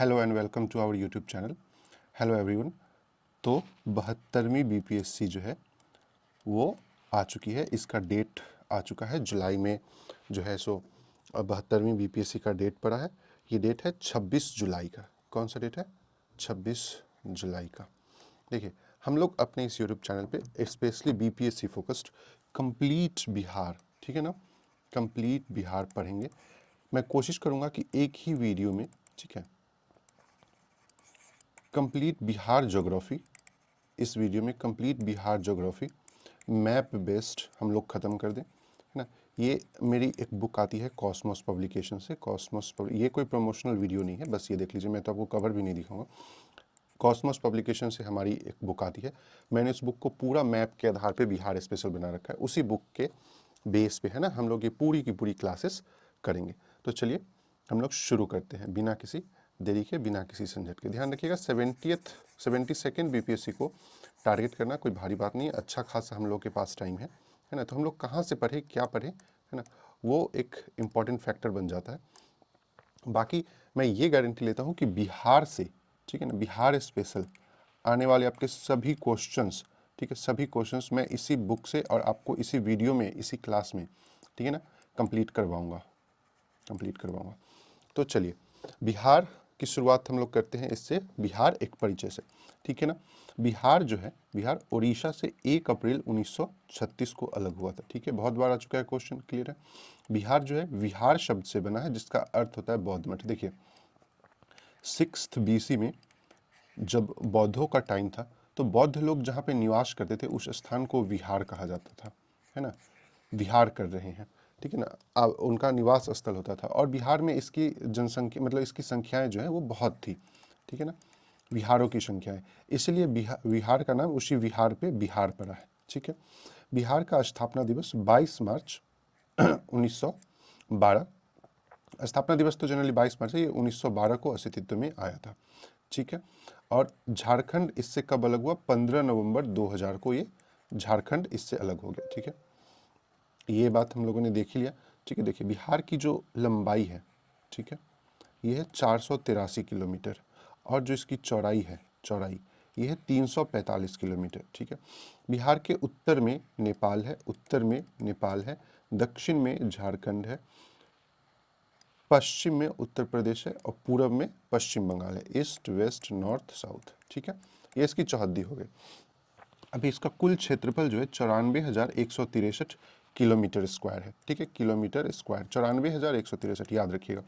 Hello and welcome to our YouTube channel. Hello everyone. तो 72वीं BPSC जो है वो आ चुकी है। इसका डेट आ चुका है जुलाई में जो है सो 72वीं बीपीएससी का डेट पड़ा है। ये डेट है 26 जुलाई का। कौन सा डेट है? 26 जुलाई का। देखिए, हम लोग अपने इस यूट्यूब चैनल पे specially BPSC focused complete Bihar, ठीक है ना, कंप्लीट बिहार पढ़ेंगे। मैं कोशिश करूँगा कि एक ही वीडियो में, ठीक है, कंप्लीट बिहार ज्योग्राफी, इस वीडियो में complete Bihar geography map based हम लोग ख़त्म कर दें, है ना। ये मेरी एक बुक आती है कॉस्मोस पब्लिकेशन से। ये कोई प्रमोशनल वीडियो नहीं है, बस ये देख लीजिए, मैं तो आपको कवर भी नहीं दिखाऊंगा। कॉस्मोस पब्लिकेशन से हमारी एक बुक आती है। मैंने इस बुक को पूरा मैप के आधार पे बिहार स्पेशल बना रखा है। उसी बुक के बेस पे, है ना, हम लोग ये पूरी की पूरी क्लासेस करेंगे। तो चलिए हम लोग शुरू करते हैं बिना किसी देरी के, बिना किसी झंझट के। ध्यान रखिएगा, 72nd बीपीएससी को टारगेट करना कोई भारी बात नहीं है। अच्छा खासा हम लोग के पास टाइम है ना। तो हम लोग कहाँ से पढ़े, क्या पढ़े, है ना, वो एक इम्पॉर्टेंट फैक्टर बन जाता है। बाकी मैं ये गारंटी लेता हूँ कि बिहार से, ठीक है ना, बिहार स्पेशल आने वाले आपके सभी क्वेश्चंस, ठीक है, सभी क्वेश्चंस मैं इसी बुक से और आपको इसी वीडियो में, इसी क्लास में, ठीक है ना, कंप्लीट करवाऊंगा। तो चलिए, बिहार की शुरुआत हम लोग करते हैं इससे, बिहार एक परिचय से, ठीक है ना। बिहार जो है, बिहार उड़ीसा से 1 अप्रैल 1936 को अलग हुआ था, ठीक है। बहुत बार आ चुका है क्वेश्चन, क्लियर है। बिहार जो है विहार शब्द से बना है, जिसका अर्थ होता है बौद्ध मठ। देखिए, 6th BC में जब बौद्धों का टाइम था, तो बौद्ध लोग जहाँ पे निवास करते थे उस स्थान को विहार कहा जाता था, है ना। विहार कर रहे हैं, ठीक है ना, अब उनका निवास स्थल होता था। और बिहार में इसकी जनसंख्या, मतलब इसकी संख्याएं जो है वो बहुत थी, ठीक है ना, विहारों की संख्याएं। इसलिए विहार का नाम उसी विहार पे बिहार पड़ा है, ठीक है। बिहार का स्थापना दिवस 22 मार्च 1912, स्थापना दिवस तो जनरली 22 मार्च है, ये 1912 को अस्तित्व में आया था, ठीक है। और झारखंड इससे कब अलग हुआ? 15 नवंबर 2000 को ये झारखंड इससे अलग हो गया, ठीक है। ये बात हम लोगों ने देख ही लिया, ठीक है। देखिए, बिहार की जो लंबाई है, ठीक है, ये है 483 किलोमीटर, और जो इसकी चौड़ाई है, ये है 345 किलोमीटर, ठीक है। बिहार के उत्तर में नेपाल है, दक्षिण में झारखंड है, पश्चिम में उत्तर प्रदेश है, और पूरब में पश्चिम बंगाल है। ईस्ट वेस्ट नॉर्थ साउथ, ठीक है। ये इसकी चौहद्दी हो गई। अभी इसका कुल क्षेत्रफल जो है 94,163 किलोमीटर स्क्वायर है, ठीक है। किलोमीटर स्क्वायर 94,163, याद रखिएगा।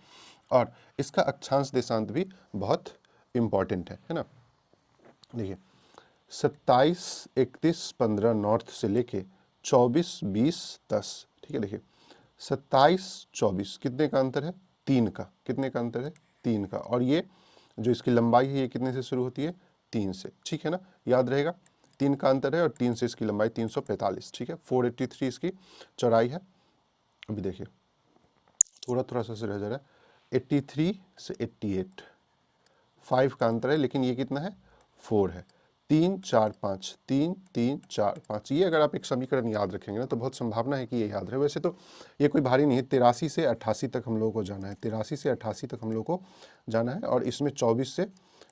और इसका अक्षांश देशांत भी बहुत इंपॉर्टेंट है ना। देखिए, 27 31 15 नॉर्थ से लेके 24 20 10, ठीक है। देखिए, 27 24 कितने का अंतर है? 3 का। कितने का अंतर है? 3 का। और ये जो इसकी लंबाई है, ये कितने से शुरू होती है? 3 से, ठीक है ना, याद रहेगा। 3 का अंतर है, और 3 से इसकी लंबाई 345, ठीक है। 483 इसकी चौड़ाई है। अभी देखिए, थोड़ा थोड़ा सा रह जा रहा है, 83 से 88, 5 का अंतर है, लेकिन ये कितना है? 4 है। 3 4 5, 3 3 4 5, ये अगर आप एक समीकरण याद रखेंगे ना, तो बहुत संभावना है कि ये याद रहे। वैसे तो ये कोई भारी नहीं है। 83 से 88 तक हम लोगों को जाना है, 83 से 88 तक हम लोग को जाना है, और इसमें 24 से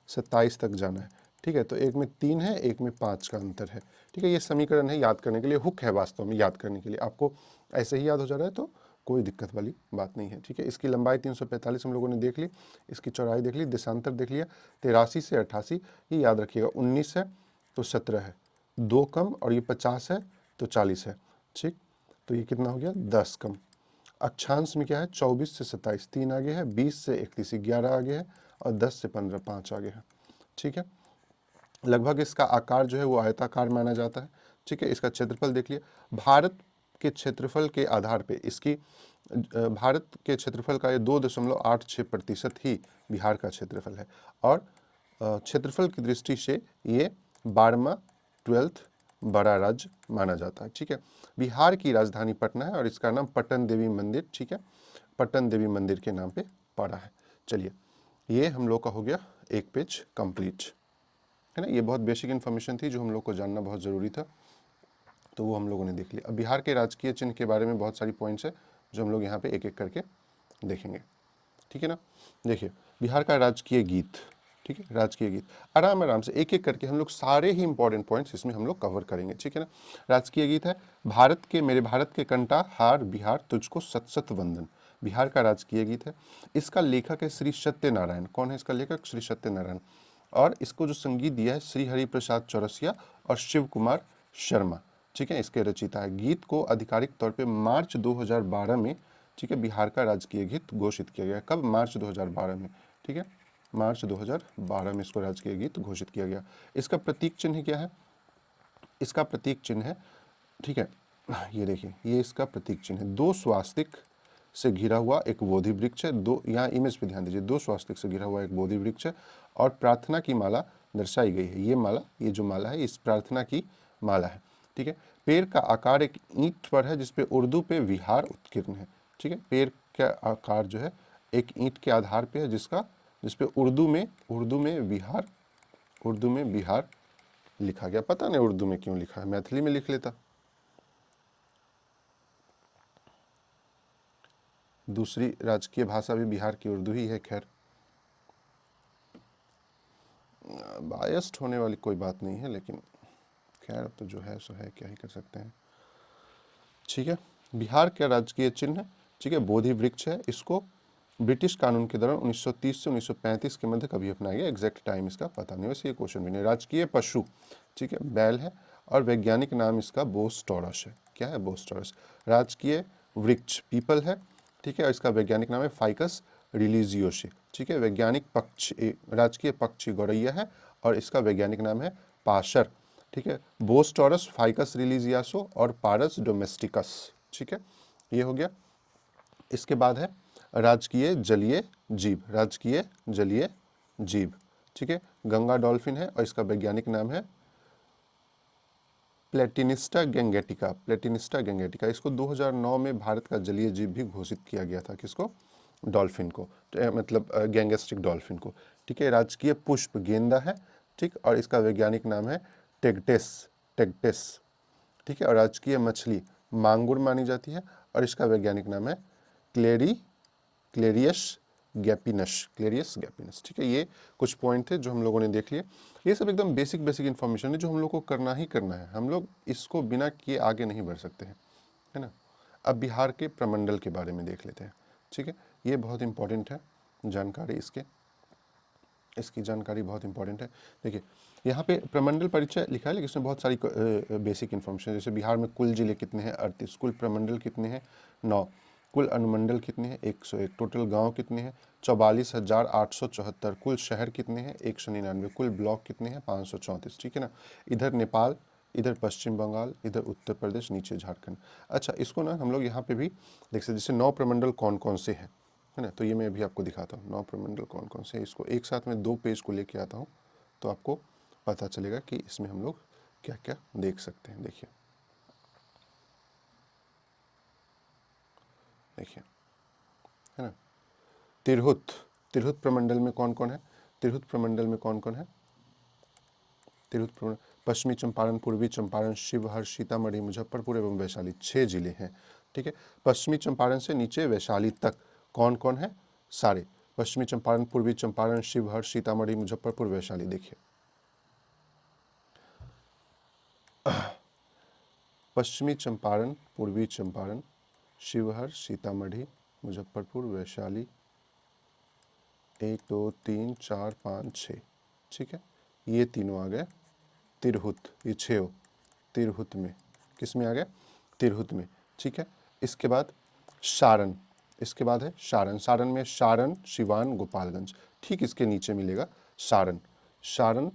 27 तक जाना है, ठीक है। तो एक में 3 है, एक में 5 का अंतर है, ठीक है। ये समीकरण है याद करने के लिए, हुक है वास्तव में याद करने के लिए। आपको ऐसे ही याद हो जा रहा है तो कोई दिक्कत वाली बात नहीं है, ठीक है। इसकी लंबाई 345 हम लोगों ने देख ली, इसकी चौड़ाई देख ली, देशांतर देख लिया। 83 से 88, ये याद रखिएगा। 19 है तो 17 है, 2 कम, और ये 50 है तो 40 है, ठीक। तो ये कितना हो गया? 10 कम। अक्षांश में क्या है? 24 से 27 3 आगे है, 20 से 31 11 आगे है, और 10 से 15 5 आगे है, ठीक है। लगभग इसका आकार जो है वो आयताकार माना जाता है, ठीक है। इसका क्षेत्रफल देख लिया। भारत के क्षेत्रफल के आधार पे इसकी भारत के क्षेत्रफल का ये 2.86% ही बिहार का क्षेत्रफल है। और क्षेत्रफल की दृष्टि से ये 12वां 12th बड़ा राज्य माना जाता है, ठीक है। बिहार की राजधानी पटना है, और इसका नाम पटन देवी मंदिर, ठीक है, पटन देवी मंदिर के नाम पे पड़ा है। चलिए, ये हम लोग का हो गया एक पेज कंप्लीट, है ना। ये बहुत बेसिक इन्फॉर्मेशन थी जो हम लोग को जानना बहुत ज़रूरी था, तो वो हम लोगों ने देख लिया। अब बिहार के राजकीय चिन्ह के बारे में बहुत सारी पॉइंट्स है जो हम लोग यहाँ पे एक एक करके देखेंगे, ठीक है ना। देखिए, बिहार का राजकीय गीत, ठीक है, राजकीय गीत। आराम आराम से एक एक करके हम लोग सारे ही इंपॉर्टेंट पॉइंट्स इसमें हम लोग कवर करेंगे, ठीक है ना। राजकीय गीत है भारत के मेरे भारत के कंठा हार बिहार तुझको सत सत वंदन, बिहार का राजकीय गीत है। इसका लेखक है श्री सत्यनारायण। कौन है इसका लेखक? श्री सत्यनारायण। और इसको जो संगीत दिया है श्री हरि प्रसाद चौरसिया और शिव कुमार शर्मा, ठीक है, इसके रचयिता है। गीत को आधिकारिक तौर पे मार्च 2012 में, ठीक है, बिहार का राजकीय गीत घोषित किया गया। कब? मार्च 2012 में, ठीक है, मार्च 2012 में इसको राजकीय गीत घोषित किया गया। इसका प्रतीक चिन्ह क्या है? इसका प्रतीक चिन्ह है, ठीक है, ये देखिए, ये इसका प्रतीक चिन्ह है। दो स्वास्तिक से घिरा हुआ एक बोधि वृक्ष है। दो, यहाँ इमेज पे ध्यान दीजिए, दो स्वास्तिक से घिरा हुआ एक बोधि वृक्ष है और प्रार्थना की माला दर्शाई गई है। ये माला, ये जो माला है, इस प्रार्थना की माला है, ठीक है। पेड़ का आकार एक ईंट पर है जिसपे उर्दू पे विहार उत्कीर्ण है, ठीक है। पेड़ का आकार जो है एक ईंट के आधार पे है जिसपे उर्दू में विहार लिखा गया। पता नहीं उर्दू में क्यों लिखा है, मैथिली में लिख लेता। दूसरी राजकीय भाषा भी बिहार की उर्दू ही है। खैर, बायस्ड होने वाली कोई बात नहीं है, लेकिन खैर अब तो जो है सो है, क्या ही कर सकते हैं, ठीक है। बिहार का राजकीय चिन्ह, ठीक है, बोधि वृक्ष है। इसको ब्रिटिश कानून के दौरान 1930 से 1935 के मध्य कभी अपनाया गया। एग्जैक्ट टाइम इसका पता नहीं, वैसे ये क्वेश्चन भी नहीं। राजकीय पशु, ठीक है, बैल है और वैज्ञानिक नाम इसका बोस टॉरस है। क्या है? बोस टॉरस। राजकीय वृक्ष पीपल है, ठीक है, और इसका वैज्ञानिक नाम है फाइकस रिलीजियोसी, ठीक है। वैज्ञानिक पक्षी, राजकीय पक्षी गौरैया है और इसका वैज्ञानिक नाम है पाशर, ठीक है। बोस टॉरस, फाइकस रिलीजियासो और पारस डोमेस्टिकस, ठीक है, ये हो गया। इसके बाद है राजकीय जलीय जीव, राजकीय जलीय जीव, ठीक है। गंगा डॉल्फिन है और इसका वैज्ञानिक नाम है प्लेटिनिस्टा गैंगेटिका, प्लेटिनिस्टा गैंगेटिका। इसको 2009 में भारत का जलीय जीव भी घोषित किया गया था। किसको? डॉल्फिन को, मतलब गैंगेस्टिक डॉल्फिन को, ठीक है। राजकीय पुष्प गेंदा है, ठीक, और इसका वैज्ञानिक नाम है टेगटेस, टेगटेस, ठीक है। और राजकीय मछली मांगुर मानी जाती है और इसका वैज्ञानिक नाम है क्लेरियस गैपिनस, क्लेरियस गैपिनस, ठीक है। ये कुछ पॉइंट थे जो हम लोगों ने देख लिए। ये सब एकदम बेसिक इन्फॉर्मेशन है जो हम लोग को करना ही करना है। हम लोग इसको बिना किए आगे नहीं बढ़ सकते हैं, है ना। अब बिहार के प्रमंडल के बारे में देख लेते हैं, ठीक है। ये बहुत इंपॉर्टेंट है जानकारी, इसकी जानकारी बहुत इंपॉर्टेंट है। देखिए, यहाँ पे प्रमंडल परिचय लिखा है, लेकिन इसमें बहुत सारी बेसिक इन्फॉर्मेशन, जैसे बिहार में कुल जिले कितने हैं? 38। कुल प्रमंडल कितने हैं? 9। कुल अनुमंडल कितने हैं? 101। टोटल गांव कितने हैं? 44,874। कुल शहर कितने हैं? 199। कुल ब्लॉक कितने हैं? 534, ठीक है ना। इधर नेपाल, इधर पश्चिम बंगाल, इधर उत्तर प्रदेश, नीचे झारखंड। अच्छा, इसको ना हम लोग यहाँ पे भी देख सकते, जैसे 9 प्रमंडल कौन कौन से हैं, है ना। तो ये मैं अभी आपको दिखाता हूँ 9 प्रमंडल कौन कौन से हैं। इसको एक साथ में 2 पेज को लेके आता हूँ तो आपको पता चलेगा कि इसमें हम लोग क्या क्या देख सकते हैं। देखिए, देखिए, है ना। तिरहुत, तिरहुत प्रमंडल में कौन कौन है? तिरहुत प्रमंडल में कौन कौन है? तिरहुत प्रमंडल, पश्चिमी चंपारण, पूर्वी चंपारण, शिवहर, सीतामढ़ी, मुजफ्फरपुर एवं वैशाली, 6 जिले हैं, ठीक है। पश्चिमी चंपारण से नीचे वैशाली तक कौन कौन है? सारे। पश्चिमी चंपारण, पूर्वी चंपारण, शिवहर, सीतामढ़ी, मुजफ्फरपुर, वैशाली। देखिए, पश्चिमी चंपारण, पूर्वी चंपारण, शिवहर, सीतामढ़ी, मुजफ्फरपुर, वैशाली, 1 2 3 4 5 6, ठीक है। ये तीनों आ गए तिरहुत, ये 6 हो तिरहुत में। किस में आ गए? तिरहुत में, ठीक है। इसके बाद सारण, इसके बाद है सारण। सारण में सारण, सिवान, गोपालगंज, ठीक इसके नीचे मिलेगा सारण। सारण,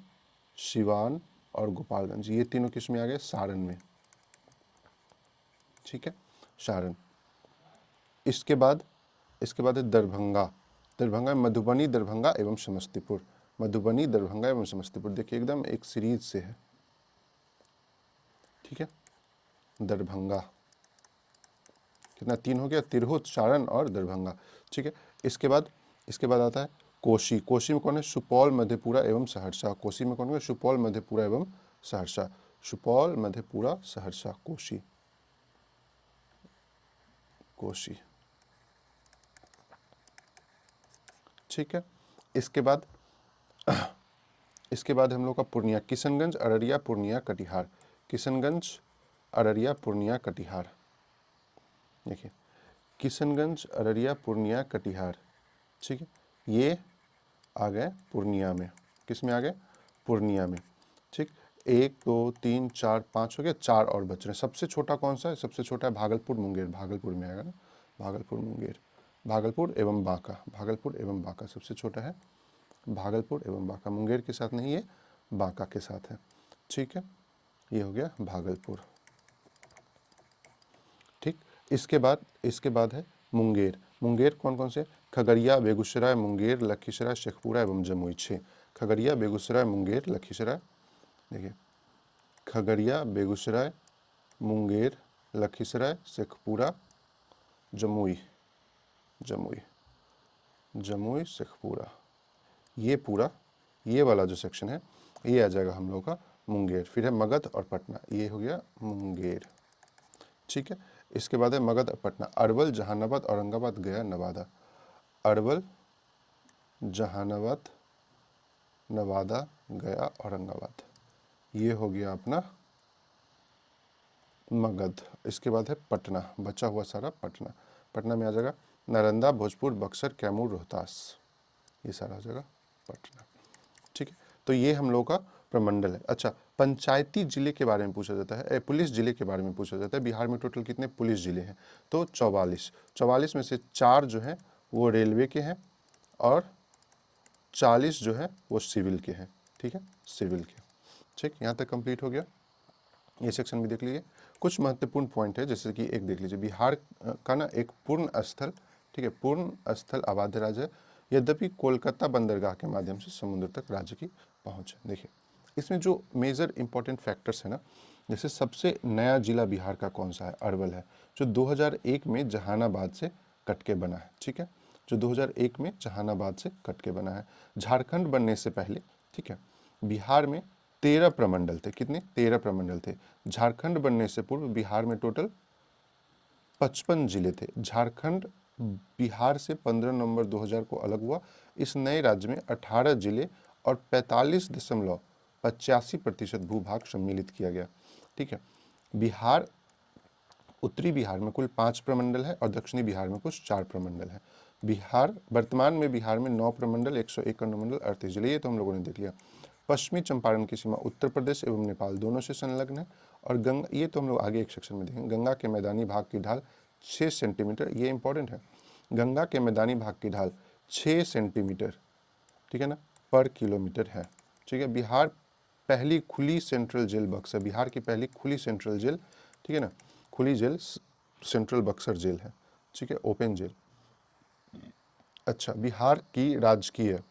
सिवान और गोपालगंज, ये तीनों किस में आ गए? सारण में, ठीक है, सारण। इसके बाद है दरभंगा। दरभंगा, मधुबनी, दरभंगा एवं समस्तीपुर, मधुबनी, दरभंगा एवं समस्तीपुर। देखिए, एकदम एक सीरीज से है, ठीक है। दरभंगा, कितना? 3 हो गया, तिरहुत, सारण और दरभंगा, ठीक है। इसके बाद आता है कोशी। कोशी में कौन है? सुपौल, मधेपुरा एवं सहरसा। कोशी में कौन है? सुपौल, मधेपुरा एवं सहरसा। सुपौल, मधेपुरा, सहरसा, कोशी, कोशी, ठीक है। इसके बाद हम लोग का पूर्णिया, किशनगंज, अररिया, पूर्णिया, कटिहार। किशनगंज, अररिया, पूर्णिया, कटिहार। देखिए किशनगंज, अररिया, पूर्णिया, कटिहार, ठीक है, ये आ गए पूर्णिया में। किस में आ गए? पूर्णिया में, ठीक। 1 2 3 4 5 हो गया, 4 और बच रहे हैं। सबसे छोटा कौन सा है? सबसे छोटा है भागलपुर, मुंगेर। भागलपुर में आएगा ना, भागलपुर, मुंगेर, भागलपुर एवं बांका। भागलपुर एवं बांका सबसे छोटा है, भागलपुर एवं बांका। मुंगेर के साथ नहीं, ये बांका के साथ है, ठीक है। ये हो गया भागलपुर, ठीक। इसके बाद है मुंगेर। मुंगेर कौन कौन से? खगड़िया, बेगूसराय, मुंगेर, लखीसराय, शेखपुरा एवं जमुई। 6। खगड़िया, बेगूसराय, मुंगेर, लखीसराय। देखिए खगड़िया, बेगूसराय, मुंगेर, लखीसराय, शेखपुरा, जमुई, जमुई, जमुई, शेखपुरा। ये पूरा, ये वाला जो सेक्शन है ये आ जाएगा हम लोग का मुंगेर। फिर है मगध और पटना, ये हो गया मुंगेर, ठीक है। इसके बाद है मगध और पटना, अरवल, जहानाबाद, औरंगाबाद, गया, नवादा। अरवल, जहानाबाद, नवादा, गया, औरंगाबाद। ये हो गया अपना मगध। इसके बाद है पटना, बचा हुआ सारा पटना। पटना में आ जाएगा नालंदा, भोजपुर, बक्सर, कैमूर, रोहतास। ये सारा हो जाएगा पटना, ठीक है। तो ये हम लोग का प्रमंडल है। अच्छा, पंचायती जिले के बारे में पूछा जाता है, पुलिस जिले के बारे में पूछा जाता है। बिहार में टोटल कितने पुलिस जिले हैं? तो 44। 44 में से 4 जो हैं वो रेलवे के हैं और 40 जो है वो सिविल के हैं, ठीक है, सिविल के, ठीक। यहाँ तक कंप्लीट हो गया, ये सेक्शन भी देख लीजिए। कुछ महत्वपूर्ण पॉइंट है, जैसे कि एक देख लीजिए, बिहार का ना एक पूर्ण स्थल, ठीक है, पूर्ण स्थल आबाद राज्य है, यद्यपि कोलकाता बंदरगाह के माध्यम से समुद्र तक राज्य की पहुंच है। देखिए इसमें जो मेजर इंपॉर्टेंट फैक्टर्स है ना, जैसे सबसे नया जिला बिहार का कौन सा है? अरवल है, जो 2001 में जहानाबाद से कट के बना है, ठीक है, जो 2001 में जहानाबाद से कट के बना है। झारखंड बनने से पहले, ठीक है, बिहार में 13 प्रमंडल थे। कितने? 13 प्रमंडल थे। झारखंड बनने से पूर्व बिहार में टोटल 55 जिले थे। झारखंड बिहार से 15 नवंबर 2000 को अलग हुआ। इस नए राज्य में 18 जिले और 45.85% भूभाग सम्मिलित किया गया, ठीक है। बिहार, उत्तरी बिहार में कुल 5 प्रमंडल है और दक्षिणी बिहार में कुछ 4 प्रमंडल है। बिहार, वर्तमान में बिहार में 9 प्रमंडल, 101 अनुमंडल, 38 जिले। ये तो हम लोगों ने देख लिया। पश्चिमी चंपारण की सीमा उत्तर प्रदेश एवं नेपाल दोनों से संलग्न है। और गंगा, ये तो हम लोग आगे एक सेक्शन में देखेंगे। गंगा के मैदानी भाग की ढाल 6 सेंटीमीटर, ये इंपॉर्टेंट है। गंगा के मैदानी भाग की ढाल 6 सेंटीमीटर, ठीक है ना, पर किलोमीटर है, ठीक है। बिहार पहली खुली सेंट्रल जेल बक्सर, बिहार की पहली खुली सेंट्रल जेल, ठीक है ना, खुली जेल सेंट्रल बक्सर जेल है, ठीक है, ओपन जेल। अच्छा, बिहार की राजकीय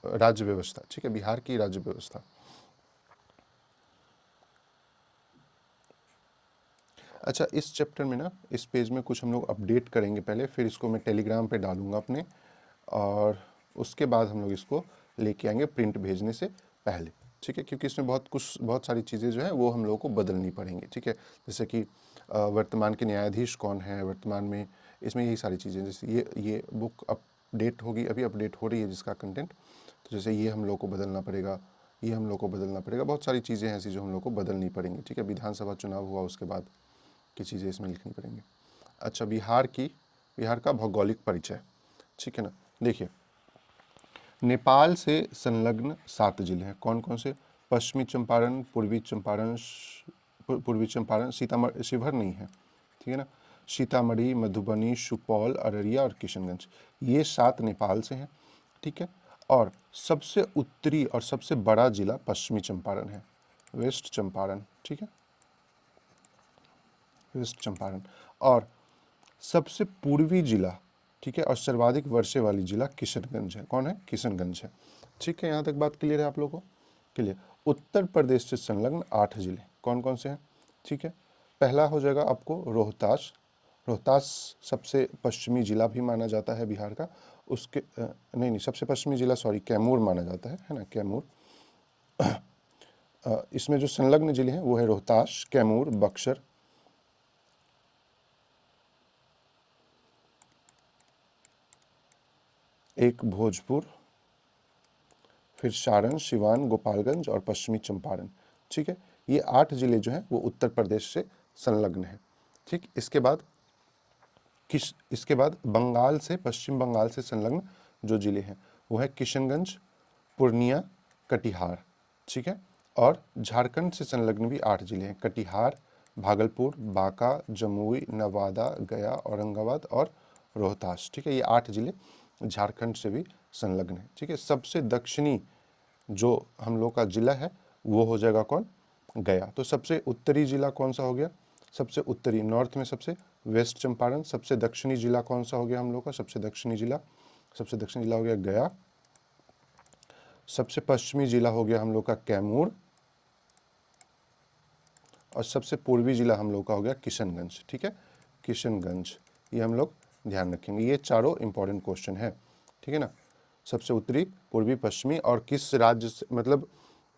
राज्य व्यवस्था, ठीक है, बिहार की राज्य व्यवस्था। अच्छा, इस चैप्टर में ना, इस पेज में कुछ हम लोग अपडेट करेंगे पहले, फिर इसको मैं टेलीग्राम पे डालूंगा अपने, और उसके बाद हम लोग इसको लेके आएंगे प्रिंट भेजने से पहले, ठीक है, क्योंकि इसमें बहुत सारी चीज़ें जो है वो हम लोगों को बदलनी पड़ेंगी, ठीक है। जैसे कि वर्तमान के न्यायाधीश कौन है वर्तमान में, इसमें यही सारी चीज़ें, जैसे ये बुक अपडेट होगी, अभी अपडेट हो रही है जिसका कंटेंट, तो जैसे ये हम लोग को बदलना पड़ेगा, ये हम लोग को बदलना पड़ेगा, बहुत सारी चीज़ें हैं ऐसी जो हम लोग को बदलनी पड़ेंगी, ठीक है। विधानसभा चुनाव हुआ उसके बाद की चीज़ें इसमें लिखनी पड़ेंगी। अच्छा, बिहार का भौगोलिक परिचय, ठीक है ना। देखिए नेपाल से संलग्न 7 जिले हैं, कौन कौन से? पश्चिमी चंपारण, पूर्वी चंपारण, सीतामढ़ी, शिवहर नहीं है, ठीक है ना, सीतामढ़ी, मधुबनी, सुपौल, अररिया और किशनगंज, ये 7 नेपाल से हैं, ठीक है। और सबसे उत्तरी और सबसे बड़ा जिला पश्चिमी चंपारण है, वेस्ट चंपारण, ठीक है, वेस्ट चंपारण। और सबसे पूर्वी जिला, ठीक है, और सर्वाधिक वर्षे वाली जिला किशनगंज है। कौन है? किशनगंज है, ठीक है। यहाँ तक बात क्लियर है आप लोगों को? क्लियर। उत्तर प्रदेश से संलग्न 8 जिले, कौन कौन से हैं? ठीक है, पहला हो जाएगा आपको रोहतास। रोहतास सबसे पश्चिमी जिला भी माना जाता है बिहार का। उसके नहीं, सबसे पश्चिमी जिला, सॉरी, कैमूर माना जाता है ना, कैमूर। इसमें जो संलग्न जिले हैं वो है रोहतास, कैमूर, बक्सर, एक भोजपुर, फिर सारण, सिवान, गोपालगंज और पश्चिमी चंपारण। ठीक है, ये 8 जिले जो हैं वो उत्तर प्रदेश से संलग्न हैं। ठीक, इसके बाद बंगाल से, पश्चिम बंगाल से संलग्न जो जिले हैं वो है किशनगंज, पूर्णिया, कटिहार। ठीक है, और झारखंड से संलग्न भी 8 जिले हैं, कटिहार, भागलपुर, बांका, जमुई, नवादा, गया, औरंगाबाद और रोहतास। ठीक है, ये 8 जिले झारखंड से भी संलग्न है। ठीक है, सबसे दक्षिणी जो हम लोग का जिला है वो हो जाएगा कौन, गया। तो सबसे उत्तरी जिला कौन सा हो गया, सबसे उत्तरी नॉर्थ में सबसे वेस्ट चंपारण। सबसे दक्षिणी जिला कौन सा हो गया हम लोग का, सबसे दक्षिणी जिला हो गया गया। सबसे पश्चिमी जिला हो गया हम लोग का कैमूर, और सबसे पूर्वी जिला हम लोग का हो गया किशनगंज। ठीक है, किशनगंज, ये हम लोग ध्यान रखेंगे। ये चारों इंपॉर्टेंट क्वेश्चन है। ठीक है ना, सबसे उत्तरी, पूर्वी, पश्चिमी और किस राज्य से, मतलब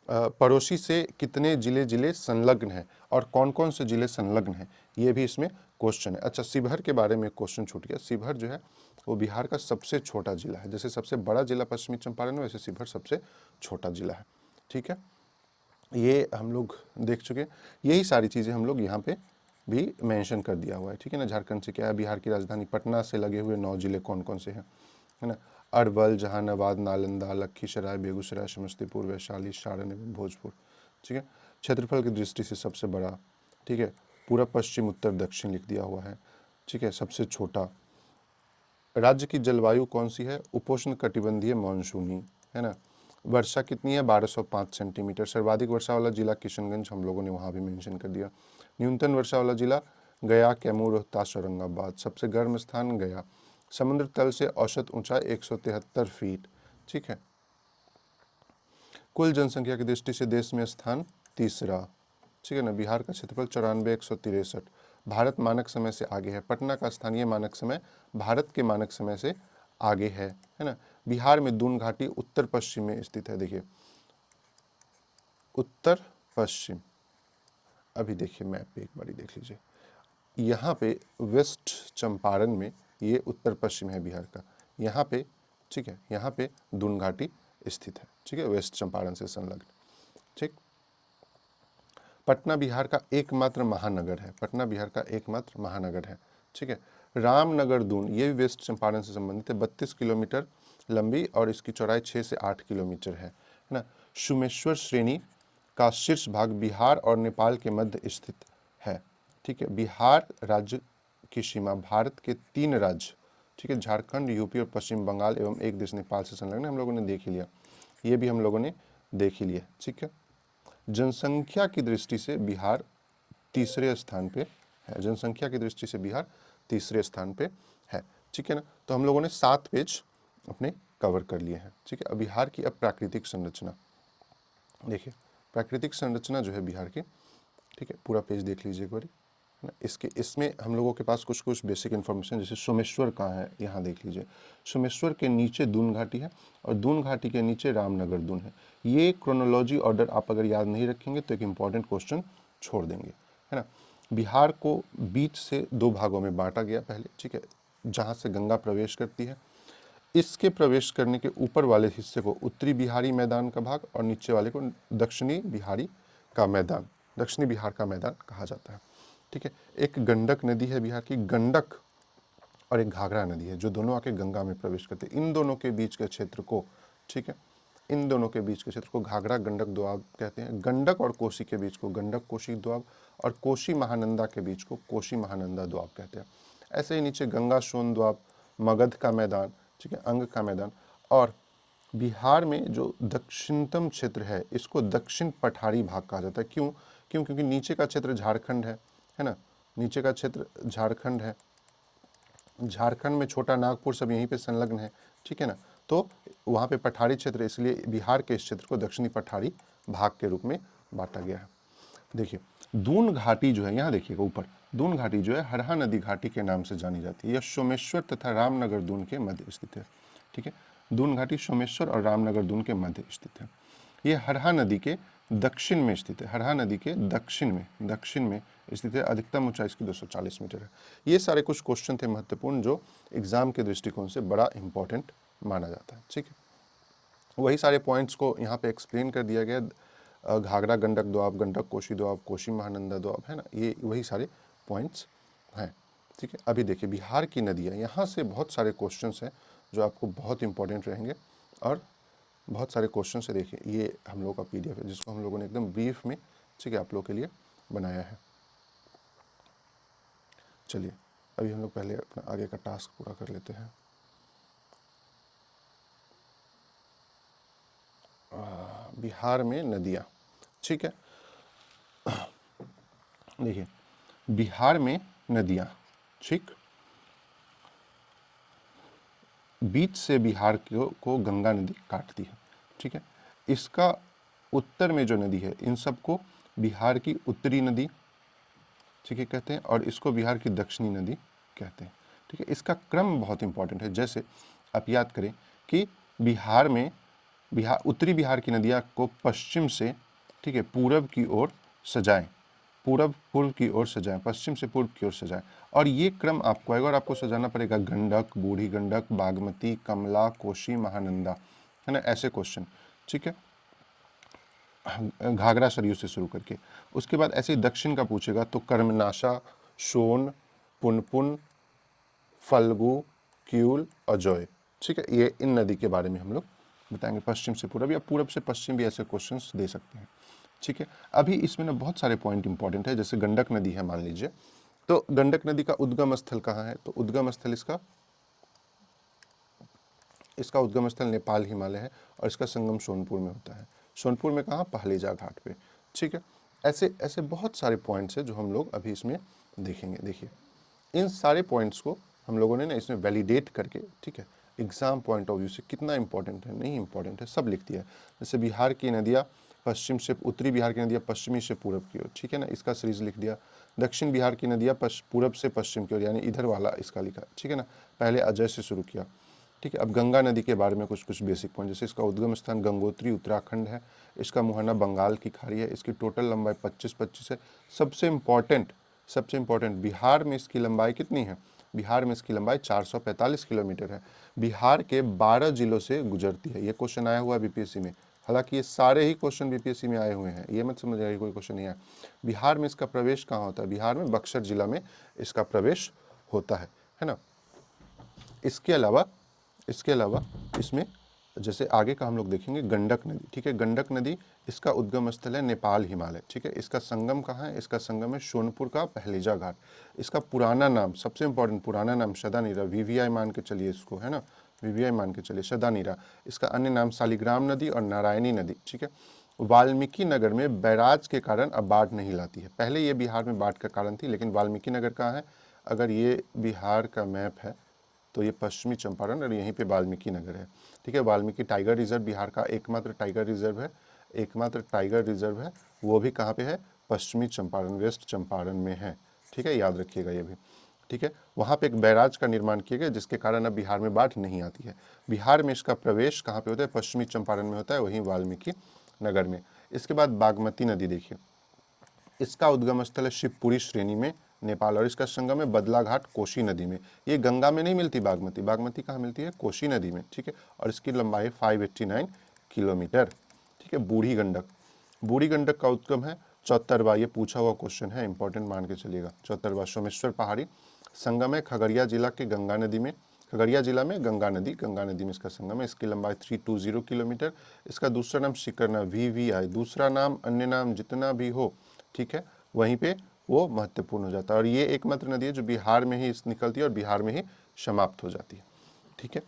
पड़ोसी से कितने जिले संलग्न हैं और कौन कौन से जिले संलग्न हैं, ये भी इसमें क्वेश्चन है। अच्छा, शिवहर के बारे में क्वेश्चन छूट गया। शिवहर जो है वो बिहार का सबसे छोटा जिला है। जैसे सबसे बड़ा जिला पश्चिमी चंपारण है, वैसे शिवहर सबसे छोटा जिला है। ठीक है, ये हम लोग देख चुके हैं। यही सारी चीज़ें हम लोग यहाँ पे भी मेंशन कर दिया हुआ है। ठीक है ना, झारखंड से क्या है, बिहार की राजधानी पटना से लगे हुए 9 जिले कौन कौन से हैं, है ना, अरवल, जहानाबाद, नालंदा, लखीसराय, बेगूसराय, समस्तीपुर, वैशाली, सारण एवं भोजपुर। ठीक है, क्षेत्रफल की दृष्टि से सबसे बड़ा। ठीक है, पूरा, पश्चिम, उत्तर, दक्षिण लिख दिया हुआ है। ठीक है, सबसे छोटा। राज्य की जलवायु कौन सी है, उपोष्ण कटिबंधीय मानसूनी, है ना। वर्षा कितनी है, 1205 सेंटीमीटर। सर्वाधिक वर्षा वाला जिला किशनगंज, हम लोगों ने वहाँ भी मेंशन कर दिया। न्यूनतम वर्षा वाला जिला गया, कैमूर, रोहतास, औरंगाबाद। सबसे गर्म स्थान गया। समुद्र तल से औसत ऊंचाई 173 फीट। ठीक है, कुल जनसंख्या की दृष्टि से देश में स्थान तीसरा। ठीक है ना, बिहार का क्षेत्रफल 94,163। भारत मानक समय से आगे है। पटना का स्थानीय मानक समय भारत के मानक समय से आगे है ना। बिहार में दून घाटी उत्तर पश्चिम में स्थित है। देखिए, उत्तर पश्चिम, अभी देखिए मैप पे एक बारी देख लीजिए, यहाँ पे वेस्ट चंपारण में ये उत्तर पश्चिम है बिहार का, यहाँ पे, ठीक है, यहाँ पे दून घाटी स्थित है। ठीक है, वेस्ट चंपारण से संलग्न। ठीक, पटना बिहार का एकमात्र महानगर है। पटना बिहार का एकमात्र महानगर है। ठीक है, रामनगर दून, ये भी वेस्ट चंपारण से संबंधित है। 32 किलोमीटर लंबी और इसकी चौड़ाई 6 से 8 किलोमीटर है ना। सुमेश्वर श्रेणी का शीर्ष भाग बिहार और नेपाल के मध्य स्थित है। ठीक है, बिहार राज्य की सीमा भारत के 3 राज्य, ठीक है, झारखंड, यूपी और पश्चिम बंगाल एवं एक देश नेपाल से संलग्न है। हम लोगों ने देख ही लिया, ये भी हम लोगों ने देख ही लिया। ठीक है, जनसंख्या की दृष्टि से बिहार तीसरे स्थान पे है। जनसंख्या की दृष्टि से बिहार तीसरे स्थान पे है। ठीक है ना, तो हम लोगों ने 7 पेज अपने कवर कर लिए हैं। ठीक है, अब बिहार की अब प्राकृतिक संरचना देखिए। प्राकृतिक संरचना जो है बिहार की, ठीक है, पूरा पेज देख लीजिए एक बारी, है ना। इसमें हम लोगों के पास कुछ कुछ बेसिक इन्फॉर्मेशन, जैसे सोमेश्वर कहाँ है, यहाँ देख लीजिए। सोमेश्वर के नीचे दून घाटी है और दून घाटी के नीचे रामनगर दून है। ये क्रोनोलॉजी ऑर्डर आप अगर याद नहीं रखेंगे तो एक इम्पॉर्टेंट क्वेश्चन छोड़ देंगे, है ना। बिहार को बीच से 2 भागों में बांटा गया पहले। ठीक है, जहाँ से गंगा प्रवेश करती है, इसके प्रवेश करने के ऊपर वाले हिस्से को उत्तरी बिहारी मैदान का भाग और नीचे वाले को दक्षिणी बिहारी का मैदान, दक्षिणी बिहार का मैदान कहा जाता है। ठीक है, एक गंडक नदी है बिहार की, गंडक, और एक घाघरा नदी है, जो दोनों आके गंगा में प्रवेश करते हैं। इन दोनों के बीच के क्षेत्र को, ठीक है, इन दोनों के बीच के क्षेत्र को घाघरा गंडक दोआब कहते हैं। गंडक और कोसी के बीच को गंडक कोसी दोआब और कोसी महानंदा के बीच को कोसी महानंदा दोआब कहते हैं। ऐसे ही नीचे गंगा सोन दोआब, मगध का मैदान, ठीक है, अंग का मैदान। और बिहार में जो दक्षिणतम क्षेत्र है इसको दक्षिण पठारी भाग कहा जाता है। क्यों क्यों क्योंकि नीचे का क्षेत्र झारखंड है ना, नीचे का क्षेत्र झारखंड है। झारखंड में छोटा नागपुर सब यहीं पे संलग्न है। ठीक है ना, तो वहाँ पे पठारी क्षेत्र, इसलिए बिहार के इस क्षेत्र को दक्षिणी पठारी भाग के रूप में बांटा गया है। देखिए, दून घाटी जो है, यहाँ देखिएगा ऊपर, दून घाटी जो है हरहा नदी घाटी के नाम से जानी जाती है। यह सोमेश्वर तथा रामनगर दून के मध्य स्थित है। ठीक है, दून घाटी सोमेश्वर और रामनगर दून के मध्य स्थित है। ये हरहा नदी के दक्षिण में स्थित है। हरहा नदी के दक्षिण में स्थित है। अधिकतम ऊंचाई इसकी 240 मीटर है। ये सारे कुछ क्वेश्चन थे महत्वपूर्ण, जो एग्जाम के दृष्टिकोण से बड़ा इंपॉर्टेंट माना जाता है। ठीक है, वही सारे पॉइंट्स को यहाँ पे एक्सप्लेन कर दिया गया। घाघरा गंडक दोआब, गंडक कोशी दोआब, कोशी महानंदा दोआब, है ना, ये वही सारे पॉइंट्स हैं। ठीक है, अभी देखिए बिहार की नदियाँ, यहाँ से बहुत सारे क्वेश्चंस हैं जो आपको बहुत इंपॉर्टेंट रहेंगे और बहुत सारे क्वेश्चन से। देखिए ये हम लोग का PDF है जिसको हम लोगों ने एकदम ब्रीफ में, ठीक है, आप लोग के लिए बनाया है। चलिए अभी हम लोग पहले अपना आगे का टास्क पूरा कर लेते हैं। बिहार में नदियाँ, ठीक है, देखिए बिहार में नदियाँ, ठीक, बीच से बिहार को गंगा नदी काटती है, ठीक है। इसका उत्तर में जो नदी है, इन सबको बिहार की उत्तरी नदी, ठीक है, कहते हैं, और इसको बिहार की दक्षिणी नदी कहते हैं, ठीक है। इसका क्रम बहुत इंपॉर्टेंट है। जैसे आप याद करें कि बिहार में उत्तरी बिहार की नदियाँ को पश्चिम से, ठीक है, पूरब की ओर सजाएं, पूर्व की ओर सजाएं, पश्चिम से पूर्व की ओर सजाएं, और ये क्रम आपको आएगा और आपको सजाना पड़ेगा गंडक, बूढ़ी गंडक, बागमती, कमला, कोशी, महानंदा, है ना, ऐसे क्वेश्चन, ठीक है, घाघरा सरयू से शुरू करके। उसके बाद ऐसे ही दक्षिण का पूछेगा तो कर्मनाशा, सोन, पुनपुन, फल्गु, क्यूल, अजोय, ठीक है, ये इन नदी के बारे में हम लोग बताएंगे। पश्चिम से पूरब या पूरब से पश्चिम भी ऐसे क्वेश्चंस दे सकते हैं, ठीक है। अभी इसमें ना बहुत सारे पॉइंट इंपॉर्टेंट है। जैसे गंडक नदी है मान लीजिए, तो गंडक नदी का उद्गम स्थल कहाँ है? तो उद्गम स्थल इसका उद्गम स्थल नेपाल हिमालय है और इसका संगम सोनपुर में होता है। सोनपुर में कहाँ? पहलेजा घाट पे, ठीक है। ऐसे ऐसे बहुत सारे पॉइंट्स हैं जो हम लोग अभी इसमें देखेंगे। देखिए इन सारे पॉइंट्स को हम लोगों ने ना इसमें वैलिडेट करके, ठीक है, एग्जाम पॉइंट ऑफ व्यू से कितना इंपॉर्टेंट है, नहीं इंपॉर्टेंट है, सब लिख दिया है। जैसे बिहार की नदियाँ पश्चिम से, उत्तरी बिहार की नदियाँ पश्चिमी से पूरब की ओर, ठीक है ना, इसका सीरीज लिख दिया। दक्षिण बिहार की नदियाँ पूरब से पश्चिम की ओर, यानी इधर वाला इसका लिखा, ठीक है ना, पहले अजय से शुरू किया, ठीक है। अब गंगा नदी के बारे में कुछ कुछ बेसिक पॉइंट, जैसे इसका उद्गम स्थान गंगोत्री उत्तराखंड है, इसका मुहाना बंगाल की खाड़ी है, इसकी टोटल लंबाई 25 है। सबसे इम्पॉर्टेंट बिहार में इसकी लंबाई कितनी है? बिहार में इसकी लंबाई 445 किलोमीटर है। बिहार के 12 जिलों से गुजरती है। ये क्वेश्चन आया हुआ है BPSC में, हालांकि ये सारे ही क्वेश्चन BPSC में आए हुए हैं, ये मत समझ आइए कोई क्वेश्चन नहीं आया। बिहार में इसका प्रवेश कहाँ होता है? बिहार में बक्सर जिला में इसका प्रवेश होता है ना। इसके अलावा इसमें जैसे आगे का हम लोग देखेंगे गंडक नदी, ठीक है। गंडक नदी इसका उद्गम स्थल है नेपाल हिमालय, ठीक है। इसका संगम कहाँ है? इसका संगम है सोनपुर का पहलेजा घाट। इसका पुराना नाम, सबसे इंपॉर्टेंट पुराना नाम सदानीरा, VVI मान के चलिए इसको, है ना, VVI मान के चलिए सदानीरा। इसका अन्य नाम शालिग्राम नदी और नारायणी नदी, ठीक है। वाल्मीकि नगर में बैराज के कारण अब बाढ़ नहीं लाती है। पहले ये बिहार में बाढ़ का कारण थी, लेकिन वाल्मीकि नगर कहाँ है? अगर ये बिहार का मैप है तो ये पश्चिमी चंपारण और यहीं पे वाल्मीकि नगर है, ठीक है। वाल्मीकि टाइगर रिजर्व बिहार का एकमात्र टाइगर रिजर्व है, वो भी कहाँ पे है? पश्चिमी चंपारण, वेस्ट चंपारण में है, ठीक है, याद रखिएगा ये भी, ठीक है। वहाँ पे एक बैराज का निर्माण किया गया जिसके कारण अब बिहार में बाढ़ नहीं आती है। बिहार में इसका प्रवेश कहाँ पे होता है? पश्चिमी चंपारण में होता है, वहीं वाल्मीकि नगर में। इसके बाद बागमती नदी देखिए, इसका उद्गम स्थल है शिवपुरी श्रेणी में नेपाल और इसका संगम है बदलाघाट कोशी नदी में। ये गंगा में नहीं मिलती बागमती, बागमती कहाँ मिलती है? कोशी नदी में, ठीक है। और इसकी लंबाई है 589 किलोमीटर, ठीक है। बूढ़ी गंडक का उद्गम है चौतरवा, ये पूछा हुआ क्वेश्चन है, इंपॉर्टेंट मान के चलिएगा। चौतरवा सोमेश्वर पहाड़ी, संगम है खगड़िया जिला के गंगा नदी में, खगड़िया जिला में गंगा नदी में इसका संगम है। इसकी लंबाई 320 किलोमीटर। इसका दूसरा नाम शिकरना, VVI, दूसरा नाम अन्य नाम जितना भी हो, ठीक है, वहीं पे वो महत्वपूर्ण हो जाता है। और ये एकमात्र नदी है जो बिहार में ही निकलती है और बिहार में ही समाप्त हो जाती है, ठीक है।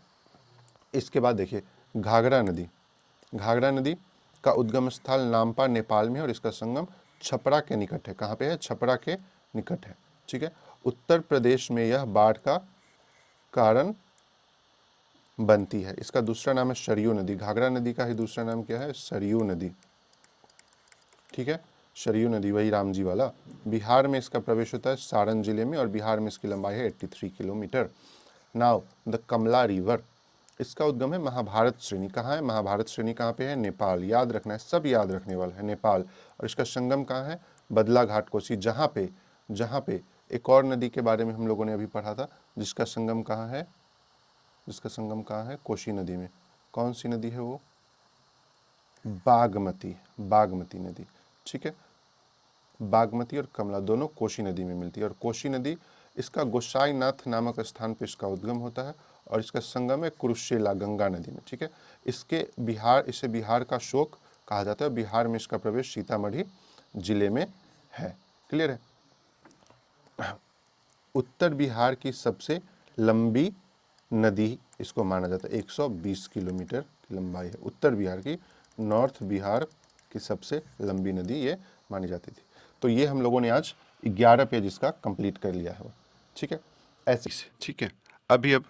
इसके बाद देखिए घाघरा नदी का उद्गम स्थल नामपा नेपाल में है और इसका संगम छपरा के निकट है। कहाँ पे है? छपरा के निकट है, ठीक है। उत्तर प्रदेश में यह बाढ़ का कारण बनती है। इसका दूसरा नाम है सरयू नदी। घाघरा नदी का ही दूसरा नाम क्या है? सरयू नदी, ठीक है, सरयू नदी, वही राम जी वाला। बिहार में इसका प्रवेश होता है सारण जिले में और बिहार में इसकी लंबाई है 83 kilometre. Now the Kamala river, इसका उद्गम है महाभारत श्रेणी। कहाँ है? महाभारत श्रेणी कहाँ पे है? नेपाल, याद रखना है, सब याद रखने वाला है, नेपाल। और इसका संगम कहाँ है? बदलाघाट कोसी, जहाँ पे एक और नदी के बारे में हम लोगों ने अभी पढ़ा था जिसका संगम कहाँ है? कोशी नदी में। कौन सी नदी है वो? बागमती, बागमती नदी, ठीक है। बागमती और कमला दोनों कोशी नदी में मिलती है, और कोशी नदी इसका गोसाईनाथ नामक स्थान पर इसका उद्गम होता है, और इसका संगम है कुरुशेला गंगा नदी में, ठीक है। इसे बिहार का शोक कहा जाता है। बिहार में इसका प्रवेश सीतामढ़ी जिले में है। क्लियर है। उत्तर बिहार की सबसे लंबी नदी इसको माना जाता है, 120 किलोमीटर की लंबाई है उत्तर बिहार की। नॉर्थ बिहार की सबसे लंबी नदी ये मानी जाती थी। तो ये हम लोगों ने आज 11 पेज इसका कंप्लीट कर लिया है, ठीक है। ऐसे, ठीक है। अब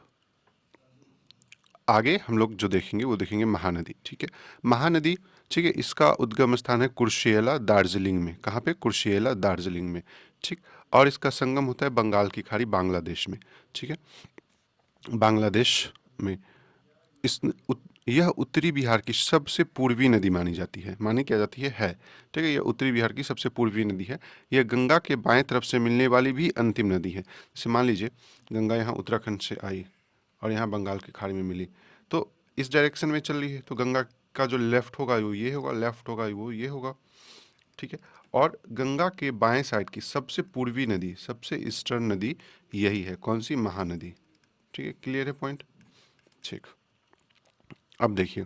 आगे हम लोग जो देखेंगे वो देखेंगे महानदी, ठीक है। महानदी, ठीक है, इसका उद्गम स्थान है कुर्शियाला दार्जिलिंग में। कहाँ पे? कुर्शियाला दार्जिलिंग में, ठीक। और इसका संगम होता है बंगाल की खाड़ी बांग्लादेश में, ठीक है, बांग्लादेश में। यह उत्तरी बिहार की सबसे पूर्वी नदी मानी जाती है, मानी क्या जाती है, ठीक है। यह उत्तरी बिहार की सबसे पूर्वी नदी है। यह गंगा के बाएं तरफ से मिलने वाली भी अंतिम नदी है। जैसे मान लीजिए गंगा यहाँ उत्तराखंड से आई और यहाँ बंगाल की खाड़ी में मिली, तो इस डायरेक्शन में चल रही है, तो गंगा का जो लेफ्ट होगा वो ये होगा, लेफ्ट होगा वो ये होगा, ठीक है। और गंगा के बाएं साइड की सबसे पूर्वी नदी, सबसे ईस्टर्न नदी यही है। कौन सी? महानदी, ठीक है। क्लियर है पॉइंट, ठीक। अब देखिए,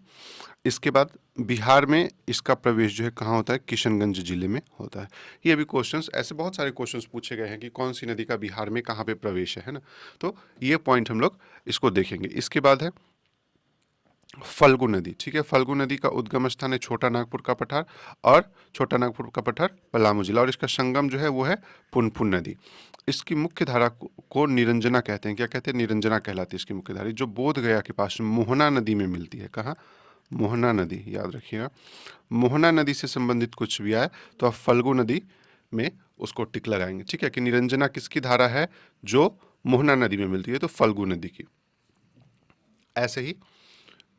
इसके बाद बिहार में इसका प्रवेश जो है कहाँ होता है? किशनगंज जिले में होता है। ये अभी क्वेश्चंस, ऐसे बहुत सारे क्वेश्चंस पूछे गए हैं कि कौन सी नदी का बिहार में कहाँ पे प्रवेश है ना। तो ये पॉइंट हम लोग इसको देखेंगे। इसके बाद है फल्गु नदी, ठीक है। फल्गु नदी का उद्गम स्थान है छोटा नागपुर का पठार, और छोटा नागपुर का पठार पलामू जिला, और इसका संगम जो है वो है पुनपुन नदी। इसकी मुख्य धारा को निरंजना कहते हैं। क्या कहते हैं? निरंजना कहलाती है इसकी मुख्य धारा, जो बोध गया के पास मोहना नदी में मिलती है। कहाँ? मोहना नदी, याद रखिएगा। मोहना नदी से संबंधित कुछ भी आए तो आप फल्गु नदी में उसको टिक लगाएंगे, ठीक है, कि निरंजना किसकी धारा है? जो मोहना नदी में मिलती है, तो फल्गु नदी की। ऐसे ही